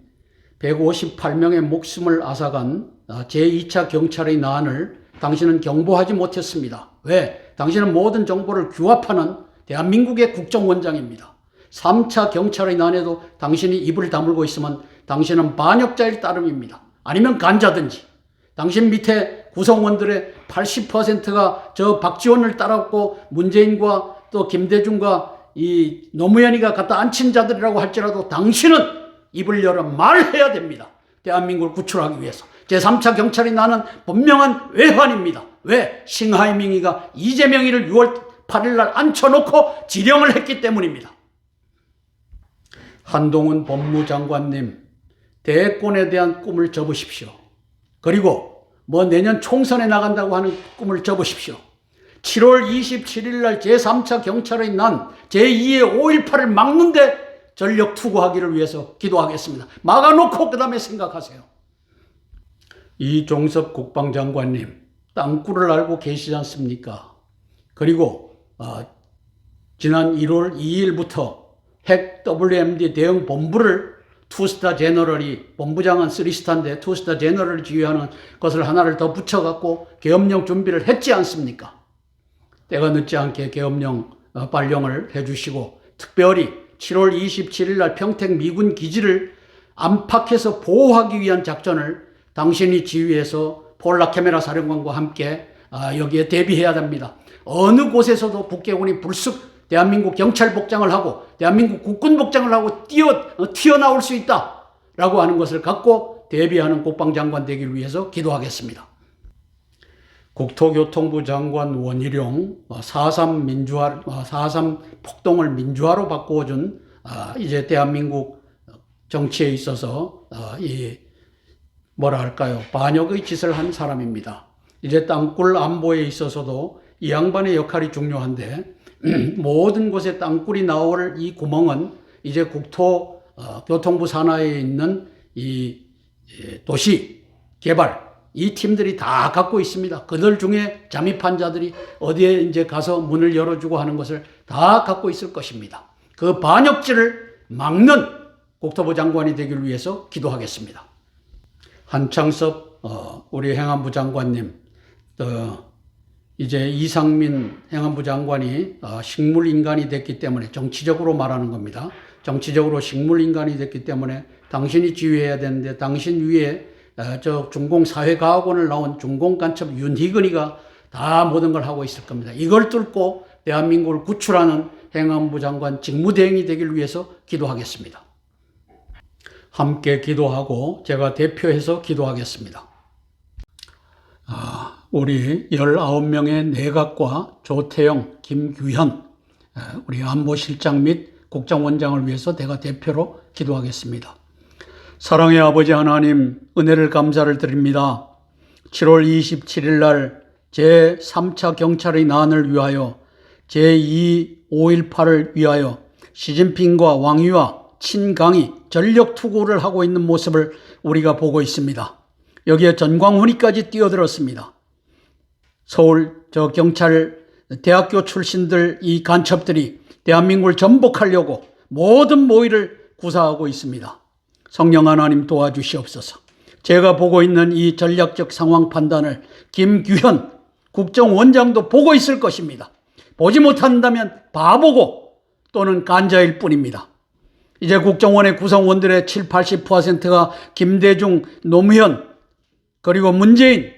158명의 목숨을 앗아간 제2차 경찰의 난을 당신은 경보하지 못했습니다. 왜? 당신은 모든 정보를 규합하는 대한민국의 국정원장입니다. 3차 경찰의 난에도 당신이 입을 다물고 있으면 당신은 반역자일 따름입니다. 아니면 간자든지. 당신 밑에 구성원들의 80%가 저 박지원을 따랐고 문재인과 또 김대중과 이 노무현이가 갖다 앉힌 자들이라고 할지라도 당신은 입을 열어 말해야 됩니다. 대한민국을 구출하기 위해서. 제3차 경찰이 나는 분명한 외환입니다. 왜? 싱하이밍이가 이재명이를 6월 8일 날 앉혀놓고 지령을 했기 때문입니다. 한동훈 법무장관님, 대권에 대한 꿈을 접으십시오. 그리고 내년 총선에 나간다고 하는 꿈을 접으십시오. 7월 27일 날 제3차 경찰의 난, 제2의 5.18을 막는데 전력 투구하기를 위해서 기도하겠습니다. 막아놓고 그 다음에 생각하세요. 이종섭 국방장관님, 땅굴을 알고 계시지 않습니까? 그리고 지난 1월 2일부터 핵 WMD 대응 본부를 투스타 제너럴이, 본부장은 3스타인데 투스타 제너럴을 지휘하는 것을 하나를 더 붙여갖고 계엄령 준비를 했지 않습니까? 때가 늦지 않게 계엄령 발령을 해주시고, 특별히 7월 27일 날 평택 미군 기지를 안팎에서 보호하기 위한 작전을 당신이 지휘해서 폴라 카메라 사령관과 함께 여기에 대비해야 됩니다. 어느 곳에서도 북괴군이 불쑥 대한민국 경찰 복장을 하고 대한민국 국군 복장을 하고 튀어나올 수 있다라고 하는 것을 갖고 대비하는 국방장관 되기를 위해서 기도하겠습니다. 국토교통부 장관 원희룡, 4.3 폭동을 민주화로 바꾸어준 이제 대한민국 정치에 있어서 반역의 짓을 한 사람입니다. 이제 땅굴 안보에 있어서도 이 양반의 역할이 중요한데, 모든 곳에 땅굴이 나올 이 구멍은 이제 교통부 산하에 있는 이 도시 개발, 이 팀들이 다 갖고 있습니다. 그들 중에 잠입한 자들이 어디에 이제 가서 문을 열어주고 하는 것을 다 갖고 있을 것입니다. 그 반역질을 막는 국토부 장관이 되기를 위해서 기도하겠습니다. 한창섭 우리 행안부 장관님, 이제 이상민 행안부 장관이 식물인간이 됐기 때문에, 정치적으로 말하는 겁니다. 정치적으로 식물인간이 됐기 때문에 당신이 지휘해야 되는데, 당신 위에 저 중공사회과학원을 나온 중공간첩 윤희근이가 다 모든 걸 하고 있을 겁니다. 이걸 뚫고 대한민국을 구출하는 행안부 장관 직무대행이 되기를 위해서 기도하겠습니다. 함께 기도하고 제가 대표해서 기도하겠습니다. 우리 19명의 내각과 조태용, 김규현, 우리 안보실장 및 국정원장을 위해서 내가 대표로 기도하겠습니다. 사랑의 아버지 하나님, 은혜를 감사를 드립니다. 7월 27일 날 제3차 경찰의 난을 위하여, 제2 5.18을 위하여 시진핑과 왕유와 친강이 전력 투구를 하고 있는 모습을 우리가 보고 있습니다. 여기에 전광훈이까지 뛰어들었습니다. 서울 경찰 대학교 출신들, 이 간첩들이 대한민국을 전복하려고 모든 모의를 구사하고 있습니다. 성령 하나님 도와주시옵소서. 제가 보고 있는 이 전략적 상황 판단을 김규현 국정원장도 보고 있을 것입니다. 보지 못한다면 바보고 또는 간자일 뿐입니다. 이제 국정원의 구성원들의 70-80%가 김대중, 노무현, 그리고 문재인,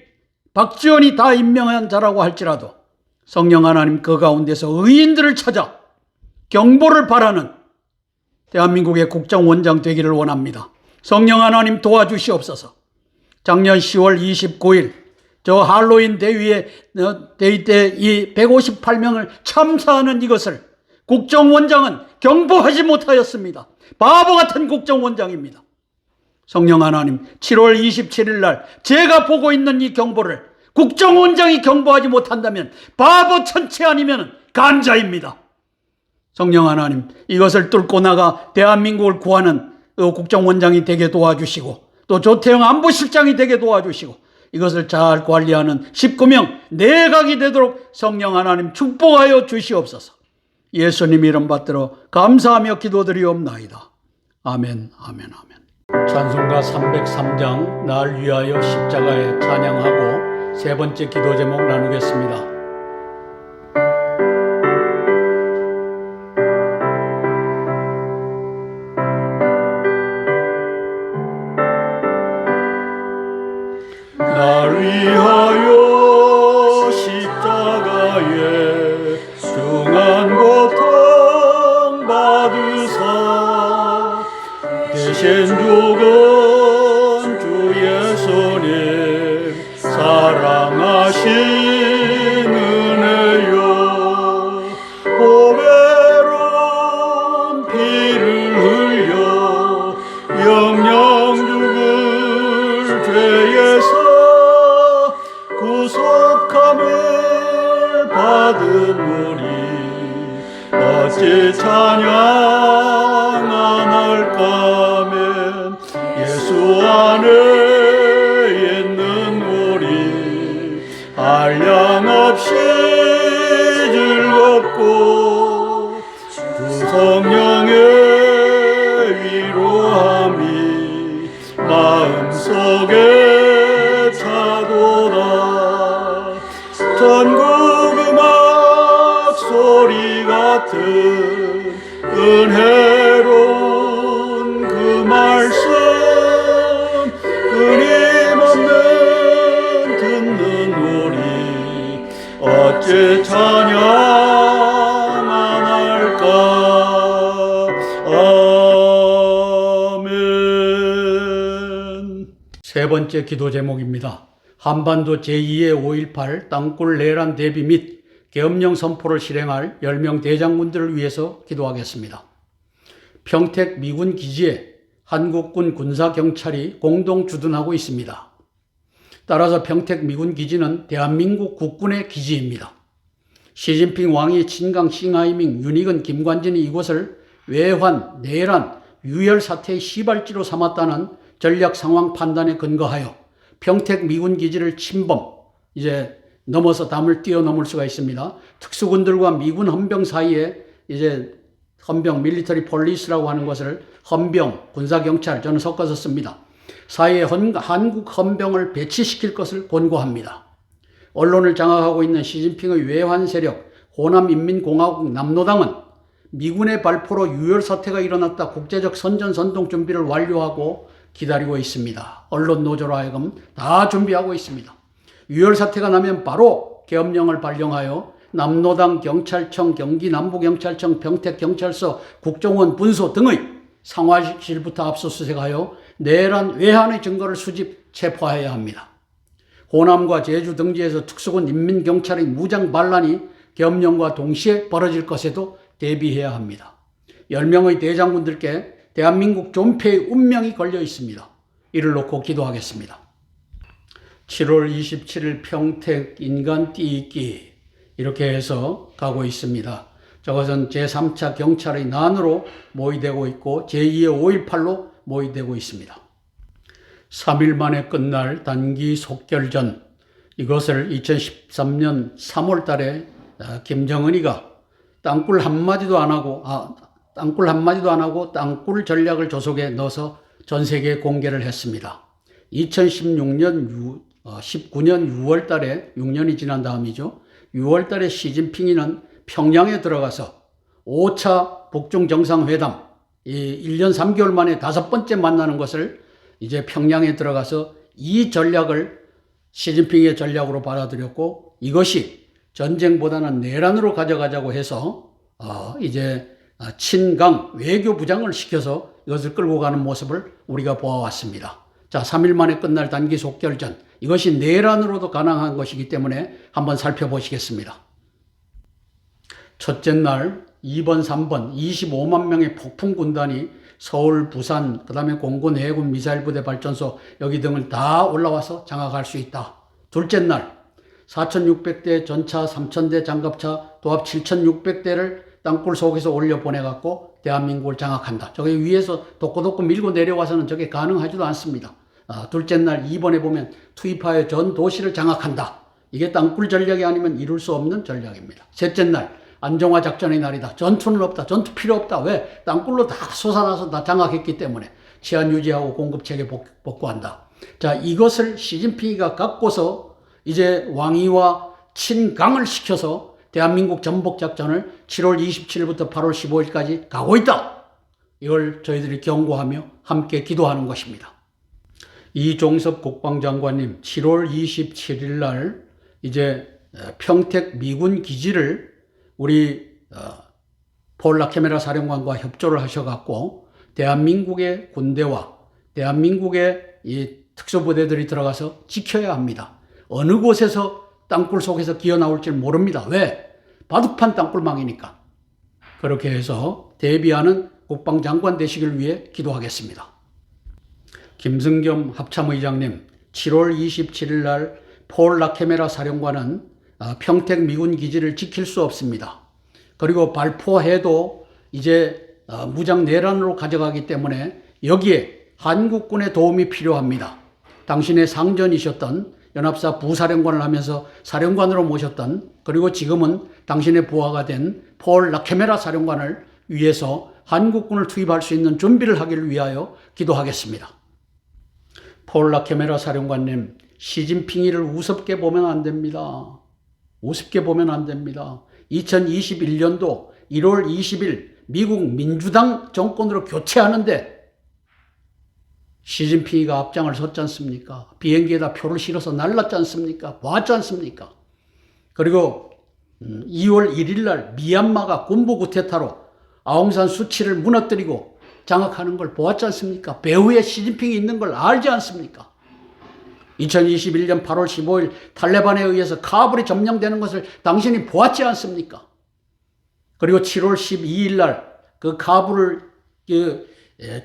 박지원이 다 임명한 자라고 할지라도 성령 하나님 그 가운데서 의인들을 찾아 경보를 바라는 대한민국의 국정원장 되기를 원합니다. 성령 하나님 도와주시옵소서. 작년 10월 29일 저 할로윈 대회 때 이 158명을 참사하는 이것을 국정원장은 경보하지 못하였습니다. 바보 같은 국정원장입니다. 성령 하나님, 7월 27일 날 제가 보고 있는 이 경보를 국정원장이 경보하지 못한다면 바보 천체 아니면 간자입니다. 성령 하나님, 이것을 뚫고 나가 대한민국을 구하는 국정원장이 되게 도와주시고 또 조태영 안보실장이 되게 도와주시고 이것을 잘 관리하는 19명 내각이 되도록 성령 하나님 축복하여 주시옵소서. 예수님 이름 받들어 감사하며 기도드리옵나이다. 아멘, 아멘, 아멘. 찬송가 303장 날 위하여 십자가에 찬양하고 세 번째 기도 제목 나누겠습니다. 날 위하여 십자가에 중한 고통 받으사 대신 죽은 주 예수님 사랑하신 은혜요 보배로운 피를 흘려 영영 죽을 죄에서 구속함을 받은 우리 어찌 찬양 안 할까면 예수 안에 있는 우리 한량없이 즐겁고 주 성령의 위로함이 마음속에 차도다. 전국 음악 소리 같은 은혜로운 그 말씀 끊임없는 듣는 우리 어찌 찬양 안 할까. 아멘. 세 번째 기도 제목입니다. 한반도 제2의 5.18 땅굴 내란 대비 및 계엄령 선포를 실행할 10명 대장군들을 위해서 기도하겠습니다. 평택 미군 기지에 한국군 군사경찰이 공동 주둔하고 있습니다. 따라서 평택 미군 기지는 대한민국 국군의 기지입니다. 시진핑 왕이 친강 싱하이밍 윤희근 김관진이 이곳을 외환, 내란, 유혈 사태의 시발지로 삼았다는 전략 상황 판단에 근거하여 평택 미군 기지를 침범, 이제 넘어서 담을 뛰어넘을 수가 있습니다. 특수군들과 미군 헌병 사이에 이제 헌병, 밀리터리 폴리스라고 하는 것을 헌병, 군사경찰 저는 섞어서 씁니다. 사이에 한국 헌병을 배치시킬 것을 권고합니다. 언론을 장악하고 있는 시진핑의 외환 세력 호남인민공화국 남로당은 미군의 발포로 유혈 사태가 일어났다 국제적 선전선동 준비를 완료하고 기다리고 있습니다. 언론 노조로 하여금 다 준비하고 있습니다. 유혈 사태가 나면 바로 계엄령을 발령하여 남로당 경찰청, 경기남부경찰청, 평택경찰서, 국정원 분소 등의 상황실부터 압수수색하여 내란 외환의 증거를 수집 체포해야 합니다. 호남과 제주 등지에서 특수군 인민경찰의 무장 반란이 계엄령과 동시에 벌어질 것에도 대비해야 합니다. 10명의 대장군들께 대한민국 존폐의 운명이 걸려 있습니다. 이를 놓고 기도하겠습니다. 7월 27일 평택 인간 띠익기 이렇게 해서 가고 있습니다. 저것은 제3차 경찰의 난으로 모의되고 있고 제2의 5.18로 모의되고 있습니다. 3일 만에 끝날 단기 속결전, 이것을 2013년 3월 달에 김정은이가 땅굴 한마디도 안 하고 땅굴 전략을 조속에 넣어서 전 세계에 공개를 했습니다. 2019년 6월 달에 6년이 지난 다음이죠. 6월 달에 시진핑이는 평양에 들어가서 5차 북중 정상회담, 1년 3개월 만에 5번째 만나는 것을 이제 평양에 들어가서 이 전략을 시진핑의 전략으로 받아들였고 이것이 전쟁보다는 내란으로 가져가자고 해서 이제 친강 외교부장을 시켜서 이것을 끌고 가는 모습을 우리가 보아왔습니다. 자, 3일 만에 끝날 단기 속결전, 이것이 내란으로도 가능한 것이기 때문에 한번 살펴보시겠습니다. 첫째 날 2번, 3번 25만 명의 폭풍 군단이 서울, 부산, 그 다음에 공군, 해군, 미사일 부대 발전소 여기 등을 다 올라와서 장악할 수 있다. 둘째 날 4,600대 전차, 3,000대 장갑차, 도합 7,600대를 땅굴 속에서 올려 보내갖고 대한민국을 장악한다. 저게 위에서 돕고 밀고 내려와서는 저게 가능하지도 않습니다. 둘째 날 2번에 보면 투입하여 전 도시를 장악한다. 이게 땅굴 전략이 아니면 이룰 수 없는 전략입니다. 셋째 날 안정화 작전의 날이다. 전투는 없다. 전투 필요 없다. 왜? 땅굴로 다 솟아나서 다 장악했기 때문에 치안 유지하고 공급체계 복구한다. 자, 이것을 시진핑이가 갖고서 이제 왕위와 친강을 시켜서 대한민국 전복 작전을 7월 27일부터 8월 15일까지 가고 있다. 이걸 저희들이 경고하며 함께 기도하는 것입니다. 이종섭 국방장관님, 7월 27일 날 이제 평택 미군 기지를 우리 폴 라케메라 사령관과 협조를 하셔갖고 대한민국의 군대와 대한민국의 이 특수부대들이 들어가서 지켜야 합니다. 어느 곳에서 땅굴 속에서 기어 나올지 모릅니다. 왜? 바둑판 땅굴망이니까. 그렇게 해서 대비하는 국방장관 되시길 위해 기도하겠습니다. 김승겸 합참의장님, 7월 27일 날 폴 라케메라 사령관은 평택 미군 기지를 지킬 수 없습니다. 그리고 발포해도 이제 무장 내란으로 가져가기 때문에 여기에 한국군의 도움이 필요합니다. 당신의 상전이셨던 연합사 부사령관을 하면서 사령관으로 모셨던, 그리고 지금은 당신의 부하가 된 폴 라케메라 사령관을 위해서 한국군을 투입할 수 있는 준비를 하기를 위하여 기도하겠습니다. 폴 라케메라 사령관님, 시진핑이를 우습게 보면 안 됩니다. 우습게 보면 안 됩니다. 2021년도 1월 20일 미국 민주당 정권으로 교체하는데 시진핑이가 앞장을 섰지 않습니까? 비행기에다 표를 실어서 날랐지 않습니까? 봤지 않습니까? 그리고 2월 1일 날 미얀마가 군부 구테타로 아웅산 수치를 무너뜨리고 장악하는 걸 보았지 않습니까? 배후에 시진핑이 있는 걸 알지 않습니까? 2021년 8월 15일 탈레반에 의해서 카불이 점령되는 것을 당신이 보았지 않습니까? 그리고 7월 12일 날 그 카불을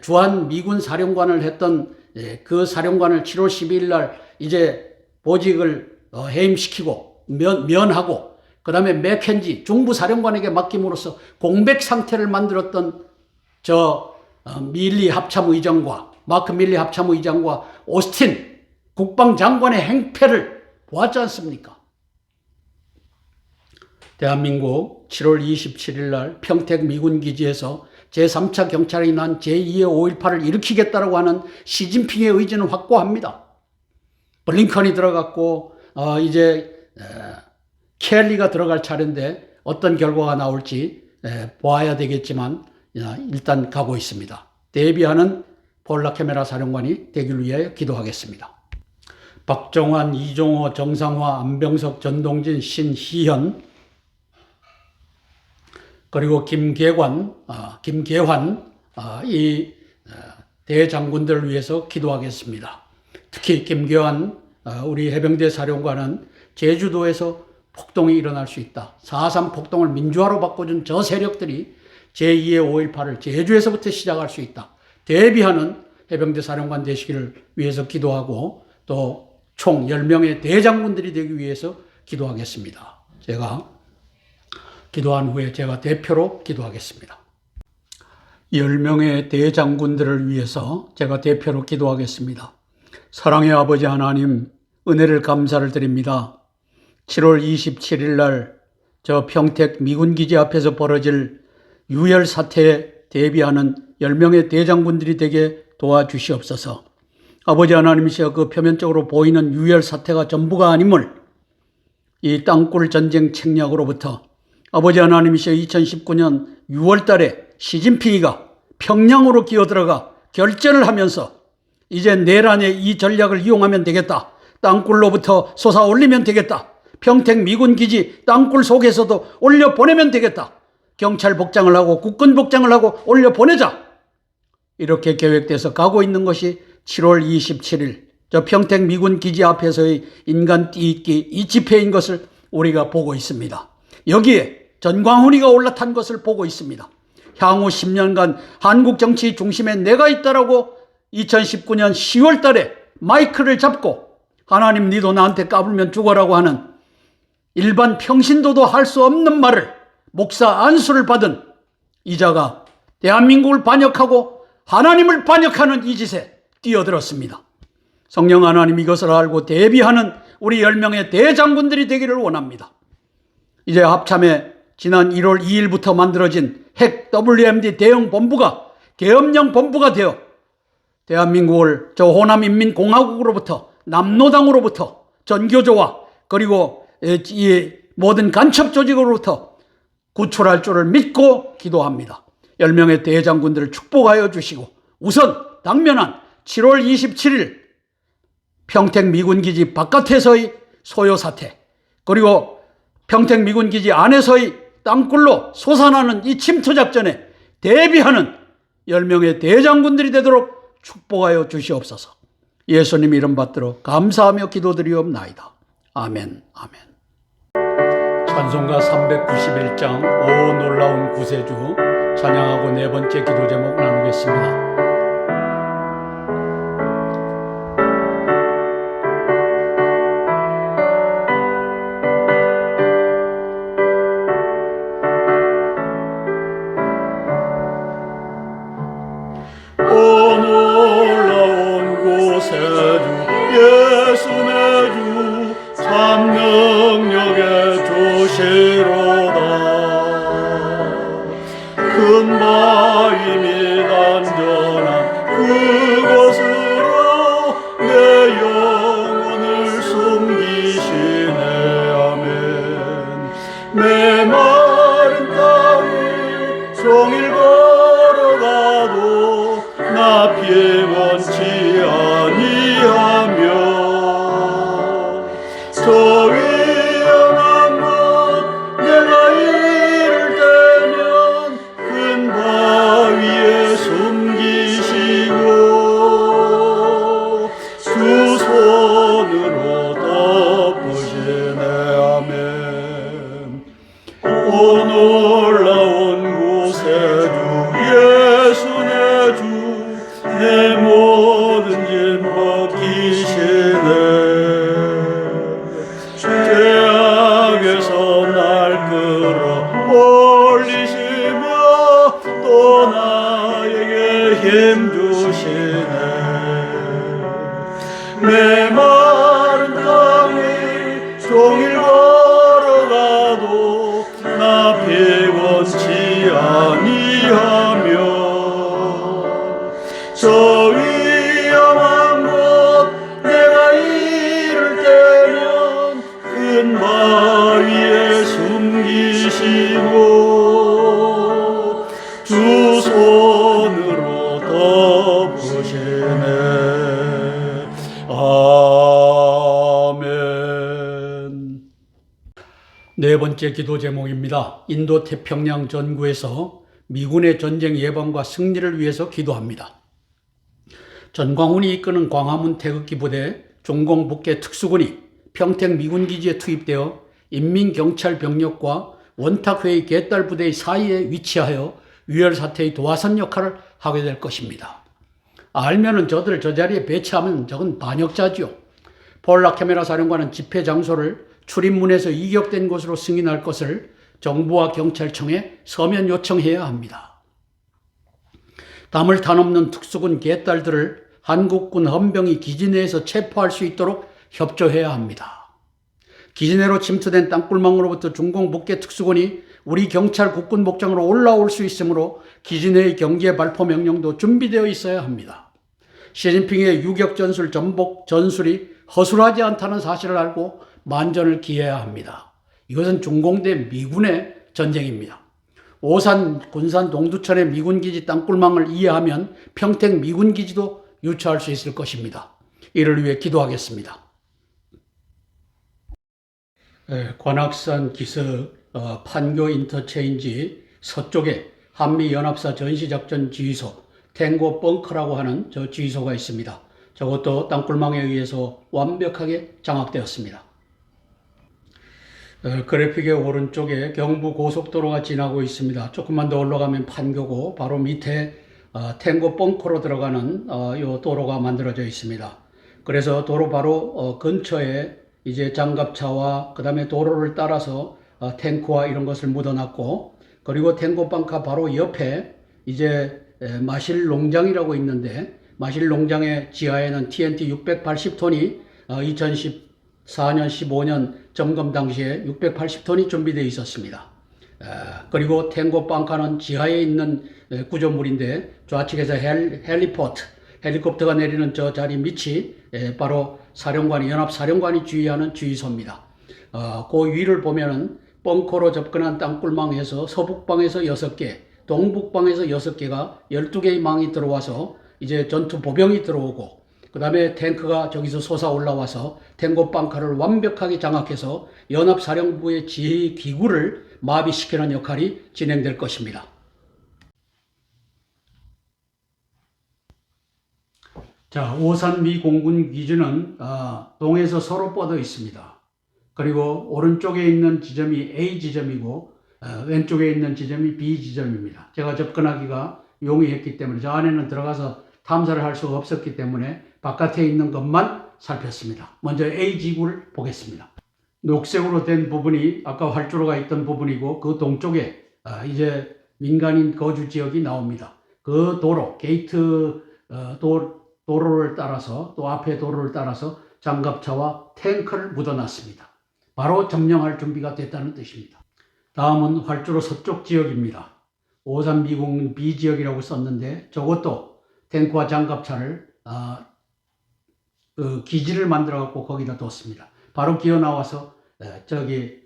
주한 미군 사령관을 했던 그 사령관을 7월 12일 날 이제 보직을 해임시키고 면하고, 그 다음에 맥켄지 중부 사령관에게 맡김으로써 공백 상태를 만들었던 밀리 합참의장과 마크 밀리 합참의장과 오스틴 국방장관의 행패를 보았지 않습니까? 대한민국 7월 27일 날 평택 미군 기지에서 제3차 경찰이 난 제2의 5.18을 일으키겠다라고 하는 시진핑의 의지는 확고합니다. 블링컨이 들어갔고 이제 켈리가 들어갈 차례인데 어떤 결과가 나올지 보아야 되겠지만 일단 가고 있습니다. 대비하는 폴 라케메라 사령관이 되길 위하여 기도하겠습니다. 박정환, 이종호, 정상화, 안병석, 전동진, 신희현, 그리고 김계환 이 대장군들을 위해서 기도하겠습니다. 특히 김계환 우리 해병대 사령관은 제주도에서 폭동이 일어날 수 있다. 4.3 폭동을 민주화로 바꿔준 저 세력들이 제2의 5.18을 제주에서부터 시작할 수 있다. 대비하는 해병대 사령관 되시기를 위해서 기도하고 또 총 10명의 대장군들이 되기 위해서 기도하겠습니다. 제가 기도한 후에 제가 대표로 기도하겠습니다. 10명의 대장군들을 위해서 제가 대표로 기도하겠습니다. 사랑의 아버지 하나님, 은혜를 감사를 드립니다. 7월 27일 날 저 평택 미군기지 앞에서 벌어질 유혈 사태에 대비하는 10명의 대장군들이 되게 도와주시옵소서. 아버지 하나님이시여, 그 표면적으로 보이는 유혈 사태가 전부가 아님을 이 땅굴 전쟁 책략으로부터 아버지 하나님이시여 2019년 6월 달에 시진핑이가 평양으로 기어들어가 결전을 하면서 이제 내란의 이 전략을 이용하면 되겠다. 땅굴로부터 솟아올리면 되겠다. 평택 미군기지 땅굴 속에서도 올려보내면 되겠다. 경찰 복장을 하고 국군 복장을 하고 올려보내자. 이렇게 계획돼서 가고 있는 것이 7월 27일 저 평택 미군기지 앞에서의 인간 띠입기 이 집회인 것을 우리가 보고 있습니다. 여기에 전광훈이가 올라탄 것을 보고 있습니다. 향후 10년간 한국 정치 중심에 내가 있다라고 2019년 10월 달에 마이크를 잡고 하나님 니도 나한테 까불면 죽어라고 하는 일반 평신도도 할 수 없는 말을 목사 안수를 받은 이자가 대한민국을 반역하고 하나님을 반역하는 이 짓에 뛰어들었습니다. 성령 하나님 이것을 알고 대비하는 우리 10명의 대장군들이 되기를 원합니다. 이제 합참에 지난 1월 2일부터 만들어진 핵 WMD 대응 본부가 계엄령 본부가 되어 대한민국을 저 호남인민공화국으로부터 남노당으로부터 전교조와 그리고 이 모든 간첩 조직으로부터 구출할 줄을 믿고 기도합니다. 10명의 대장군들을 축복하여 주시고 우선 당면한 7월 27일 평택 미군기지 바깥에서의 소요 사태 그리고 평택 미군기지 안에서의 땅굴로 솟아나는 이 침투 작전에 대비하는 10명의 대장군들이 되도록 축복하여 주시옵소서. 예수님 이름 받들어 감사하며 기도드리옵나이다. 아멘. 아멘. 찬송가 391장 오 놀라운 구세주 찬양하고 네 번째 기도 제목 나누겠습니다. 내 마른 땅에 종일 걸어가도 나 피곤치 아니하며 저 위험한 곳 내가 이를 때면 큰 바위에 숨기시고 주 손으로 덮으시네. 아멘. 네 번째 기도 제목입니다. 인도 태평양 전구에서 미군의 전쟁 예방과 승리를 위해서 기도합니다. 전광훈이 이끄는 광화문 태극기 부대 중공 북계 특수군이 평택 미군기지에 투입되어 인민경찰 병력과 원탁회의 개딸 부대의 사이에 위치하여 위혈사태의 도화선 역할을 하게 될 것입니다. 알면은 저들을 저 자리에 배치하면 저건 반역자지요. 폴라카메라 사령관은 집회 장소를 출입문에서 이격된 곳으로 승인할 것을 정부와 경찰청에 서면 요청해야 합니다. 담을 타넘는 특수군 개딸들을 한국군 헌병이 기지 내에서 체포할 수 있도록 협조해야 합니다. 기지 내로 침투된 땅굴망으로부터 중공 북계 특수군이 우리 경찰 국군 복장으로 올라올 수 있으므로 기지 내의 경계 발포 명령도 준비되어 있어야 합니다. 시진핑의 유격 전술 전복 전술이 허술하지 않다는 사실을 알고 만전을 기해야 합니다. 이것은 중공 대 미군의 전쟁입니다. 오산 군산 동두천의 미군기지 땅굴망을 이해하면 평택 미군기지도 유추할 수 있을 것입니다. 이를 위해 기도하겠습니다. 관악산 기슭 판교 인터체인지 서쪽에 한미연합사 전시작전 지휘소 탱고 벙커라고 하는 저 지휘소가 있습니다. 저것도 땅굴망에 의해서 완벽하게 장악되었습니다. 그래픽의 오른쪽에 경부 고속도로가 지나고 있습니다. 조금만 더 올라가면 판교고 바로 밑에 탱고 벙커로 들어가는 요 도로가 만들어져 있습니다. 그래서 도로 바로 근처에 이제 장갑차와 그다음에 도로를 따라서 탱크와 이런 것을 묻어놨고, 그리고 탱고방카 바로 옆에 이제 마실 농장이라고 있는데, 마실 농장의 지하에는 TNT 680톤이 2014년 15년 점검 당시에 680톤이 준비되어 있었습니다. 그리고 탱고방카는 지하에 있는 구조물인데, 좌측에서 헬리포트, 헬리콥터가 내리는 저 자리 밑이 바로 사령관이, 연합사령관이 주의하는 주의소입니다. 그 위를 보면은 벙커로 접근한 땅굴망에서 서북방에서 6개, 동북방에서 6개가 12개의 망이 들어와서 이제 전투 보병이 들어오고, 그 다음에 탱크가 저기서 솟아 올라와서 탱고방카를 완벽하게 장악해서 연합사령부의 지휘 기구를 마비시키는 역할이 진행될 것입니다. 자, 오산 미 공군 기지는 동에서 서로 뻗어 있습니다. 그리고 오른쪽에 있는 지점이 A 지점이고 왼쪽에 있는 지점이 B 지점입니다. 제가 접근하기가 용이했기 때문에, 저 안에는 들어가서 탐사를 할 수가 없었기 때문에 바깥에 있는 것만 살폈습니다. 먼저 A 지구를 보겠습니다. 녹색으로 된 부분이 아까 활주로가 있던 부분이고, 그 동쪽에 이제 민간인 거주 지역이 나옵니다. 그 도로, 게이트 도로를 따라서, 또 앞에 도로를 따라서 장갑차와 탱크를 묻어놨습니다. 바로 점령할 준비가 됐다는 뜻입니다. 다음은 활주로 서쪽 지역입니다. 오산 미공 B 지역이라고 썼는데, 저것도 탱크와 장갑차를 그 기지를 만들어 갖고 거기다 뒀습니다. 바로 기어 나와서 저기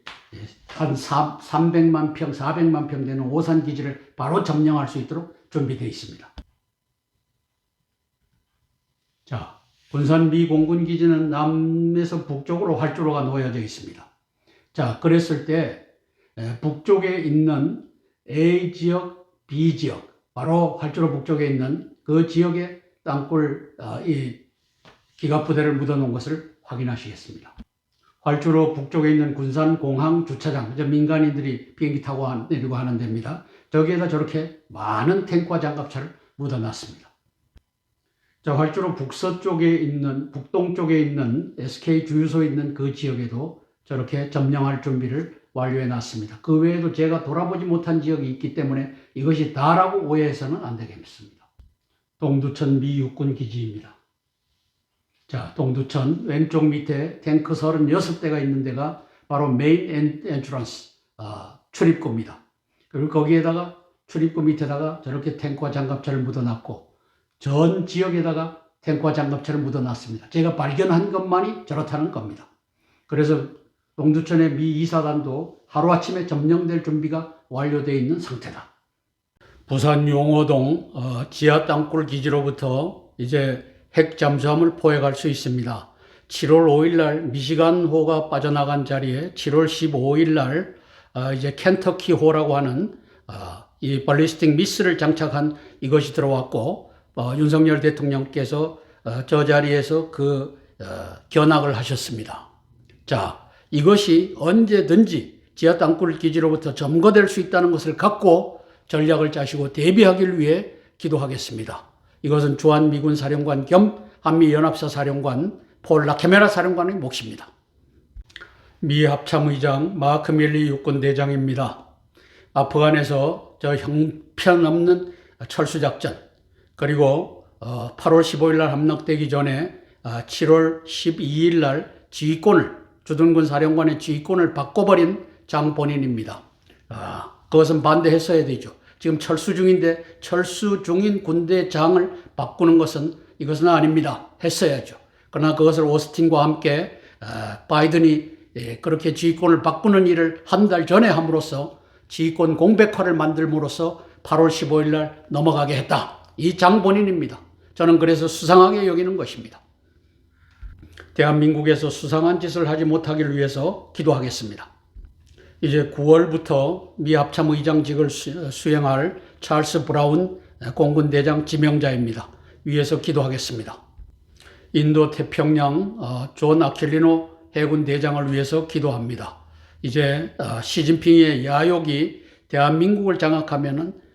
한 300만 평, 400만 평 되는 오산 기지를 바로 점령할 수 있도록 준비되어 있습니다. 자, 군산 미 공군 기지는 남에서 북쪽으로 활주로가 놓여져 있습니다. 자, 그랬을 때 북쪽에 있는 A 지역, B 지역, 바로 활주로 북쪽에 있는 그 지역의 땅굴 이 기갑부대를 묻어놓은 것을 확인하시겠습니다. 활주로 북쪽에 있는 군산 공항 주차장, 민간인들이 비행기 타고 내리고 하는 데입니다. 저기에다 저렇게 많은 탱크와 장갑차를 묻어놨습니다. 자, 활주로 북서쪽에 있는, 북동쪽에 있는 SK 주유소 있는 그 지역에도 저렇게 점령할 준비를 완료해 놨습니다. 그 외에도 제가 돌아보지 못한 지역이 있기 때문에 이것이 다라고 오해해서는 안 되겠습니다. 동두천 미 육군 기지입니다. 자, 동두천 왼쪽 밑에 탱크 36대가 있는 데가 바로 메인 엔트런스, 출입구입니다. 그리고 거기에다가 출입구 밑에다가 저렇게 탱크와 장갑차를 묻어놨고, 전 지역에다가 탱크와 장갑차를 묻어놨습니다. 제가 발견한 것만이 저렇다는 겁니다. 그래서 동두천의 미 2사단도 하루아침에 점령될 준비가 완료되어 있는 상태다. 부산 용호동 지하 땅굴 기지로부터 이제 핵 잠수함을 포획할 수 있습니다. 7월 5일 날 미시간호가 빠져나간 자리에 7월 15일 날 이제 켄터키호라고 하는 이 발리스틱 미스를 장착한 이것이 들어왔고, 윤석열 대통령께서 저 자리에서 그 견학을 하셨습니다. 자, 이것이 언제든지 지하 땅굴 기지로부터 점거될 수 있다는 것을 갖고 전략을 짜시고 대비하기를 위해 기도하겠습니다. 이것은 주한미군 사령관 겸 한미연합사 사령관 폴 라케메라 사령관의 몫입니다. 미 합참의장 마크 밀리 육군대장입니다. 아프간에서 저 형편없는 철수작전, 그리고 8월 15일 날 함락되기 전에 7월 12일 날 지휘권을, 주둔군 사령관의 지휘권을 바꿔버린 장본인입니다. 그것은 반대했어야 되죠. 지금 철수 중인데 철수 중인 군대장을 바꾸는 것은 이것은 아닙니다. 했어야죠. 그러나 그것을 오스틴과 함께 바이든이 그렇게 지휘권을 바꾸는 일을 한 달 전에 함으로써 지휘권 공백화를 만들므로써 8월 15일 날 넘어가게 했다. 이 장본인입니다. 저는 그래서 수상하게 여기는 것입니다. 대한민국에서 수상한 짓을 하지 못하기를 위해서 기도하겠습니다. 이제 9월부터 미 합참의장직을 수행할 찰스 브라운 공군대장 지명자입니다. 위에서 기도하겠습니다. 인도 태평양 존 아킬리노 해군대장을 위해서 기도합니다. 이제 시진핑의 야욕이 대한민국을 장악하면은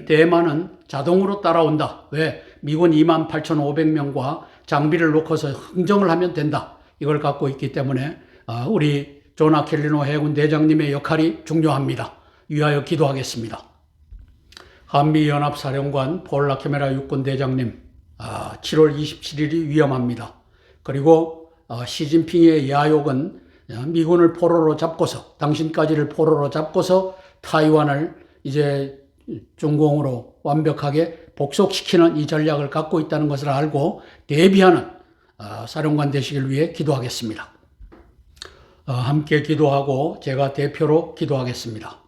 대만은 자동으로 따라온다. 왜? 미군 28,500명과 장비를 놓고서 흥정을 하면 된다. 이걸 갖고 있기 때문에 우리 존 아켈리노 해군 대장님의 역할이 중요합니다. 위하여 기도하겠습니다. 한미연합사령관 폴 라케메라 육군 대장님, 7월 27일이 위험합니다. 그리고 시진핑의 야욕은 미군을 포로로 잡고서, 당신까지를 포로로 잡고서 타이완을 이제 중공으로 완벽하게 복속시키는 이 전략을 갖고 있다는 것을 알고 대비하는 사령관 되시길 위해 기도하겠습니다. 함께 기도하고 제가 대표로 기도하겠습니다.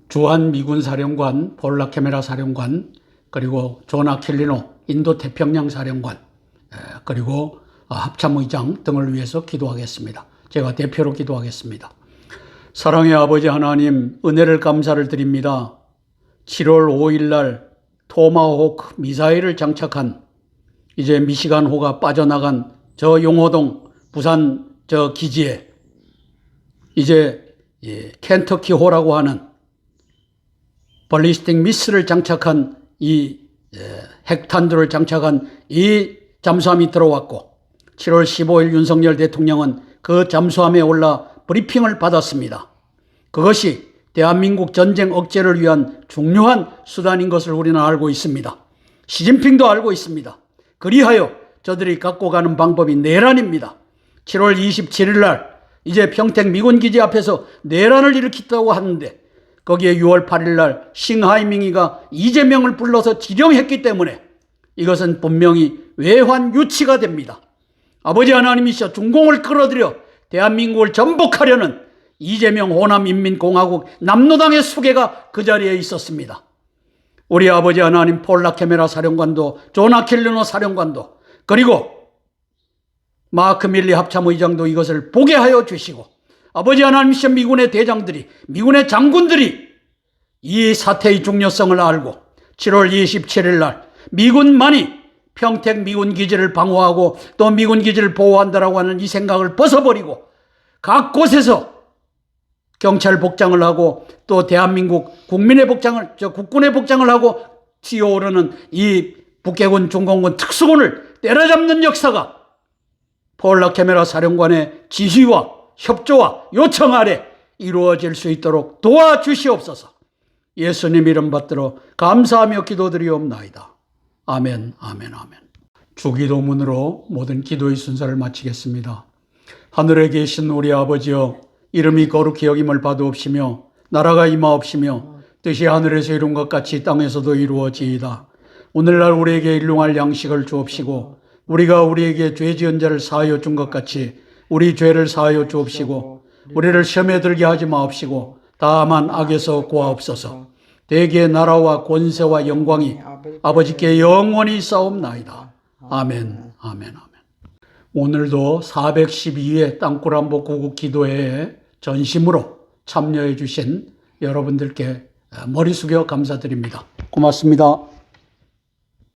주한 미군 사령관, 폴 라케메라 사령관, 그리고 존 아켈리노 인도 태평양 사령관, 그리고 합참의장 등을 위해서 기도하겠습니다. 제가 대표로 기도하겠습니다. 사랑의 아버지 하나님, 은혜를 감사를 드립니다. 7월 5일 날 토마호크 미사일을 장착한 이제 미시간호가 빠져나간 저 용호동 부산 저 기지에 이제 켄터키호라고 하는 발리스틱 미스를 장착한 이 핵탄두를 장착한 이 잠수함이 들어왔고 7월 15일 윤석열 대통령은 그 잠수함에 올라 브리핑을 받았습니다. 그것이 대한민국 전쟁 억제를 위한 중요한 수단인 것을 우리는 알고 있습니다. 시진핑도 알고 있습니다. 그리하여 저들이 갖고 가는 방법이 내란입니다. 7월 27일 날 이제 평택 미군기지 앞에서 내란을 일으켰다고 하는데 거기에 6월 8일 날 싱하이밍이가 이재명을 불러서 지령했기 때문에 이것은 분명히 외환 유치가 됩니다. 아버지 하나님이시여 중공을 끌어들여 대한민국을 전복하려는 이재명 호남인민공화국 남로당의 수계가 그 자리에 있었습니다. 우리 아버지 하나님 폴 라케메라 사령관도 존 아켈리노 사령관도 그리고 마크 밀리 합참의장도 이것을 보게 하여 주시고 아버지 하나님이시여 미군의 대장들이 미군의 장군들이 이 사태의 중요성을 알고 7월 27일 날 미군만이 평택 미군 기지를 방어하고 또 미군 기지를 보호한다라고 하는 이 생각을 벗어버리고 각 곳에서 경찰 복장을 하고 또 대한민국 국민의 복장을 국군의 복장을 하고 튀어오르는 이 북해군 중공군 특수군을 때려잡는 역사가 폴 라케메라 사령관의 지시와 협조와 요청 아래 이루어질 수 있도록 도와주시옵소서. 예수님 이름 받들어 감사하며 기도드리옵나이다. 아멘, 아멘, 아멘. 주기도문으로 모든 기도의 순서를 마치겠습니다. 하늘에 계신 우리 아버지여, 이름이 거룩히 여김을 받으옵시며 나라가 임하옵시며 뜻이 하늘에서 이룬 것 같이 땅에서도 이루어지이다. 오늘날 우리에게 일용할 양식을 주옵시고 우리가 우리에게 죄 지은 자를 사하여 준 것 같이 우리 죄를 사하여 주옵시고 우리를 시험에 들게 하지 마옵시고 다만 악에서 구하옵소서. 대개 나라와 권세와 영광이 아버지께 영원히 싸움나이다. 아멘, 아멘, 아멘. 오늘도 412회 땅굴한복 구국 기도회에 전심으로 참여해 주신 여러분들께 머리 숙여 감사드립니다. 고맙습니다.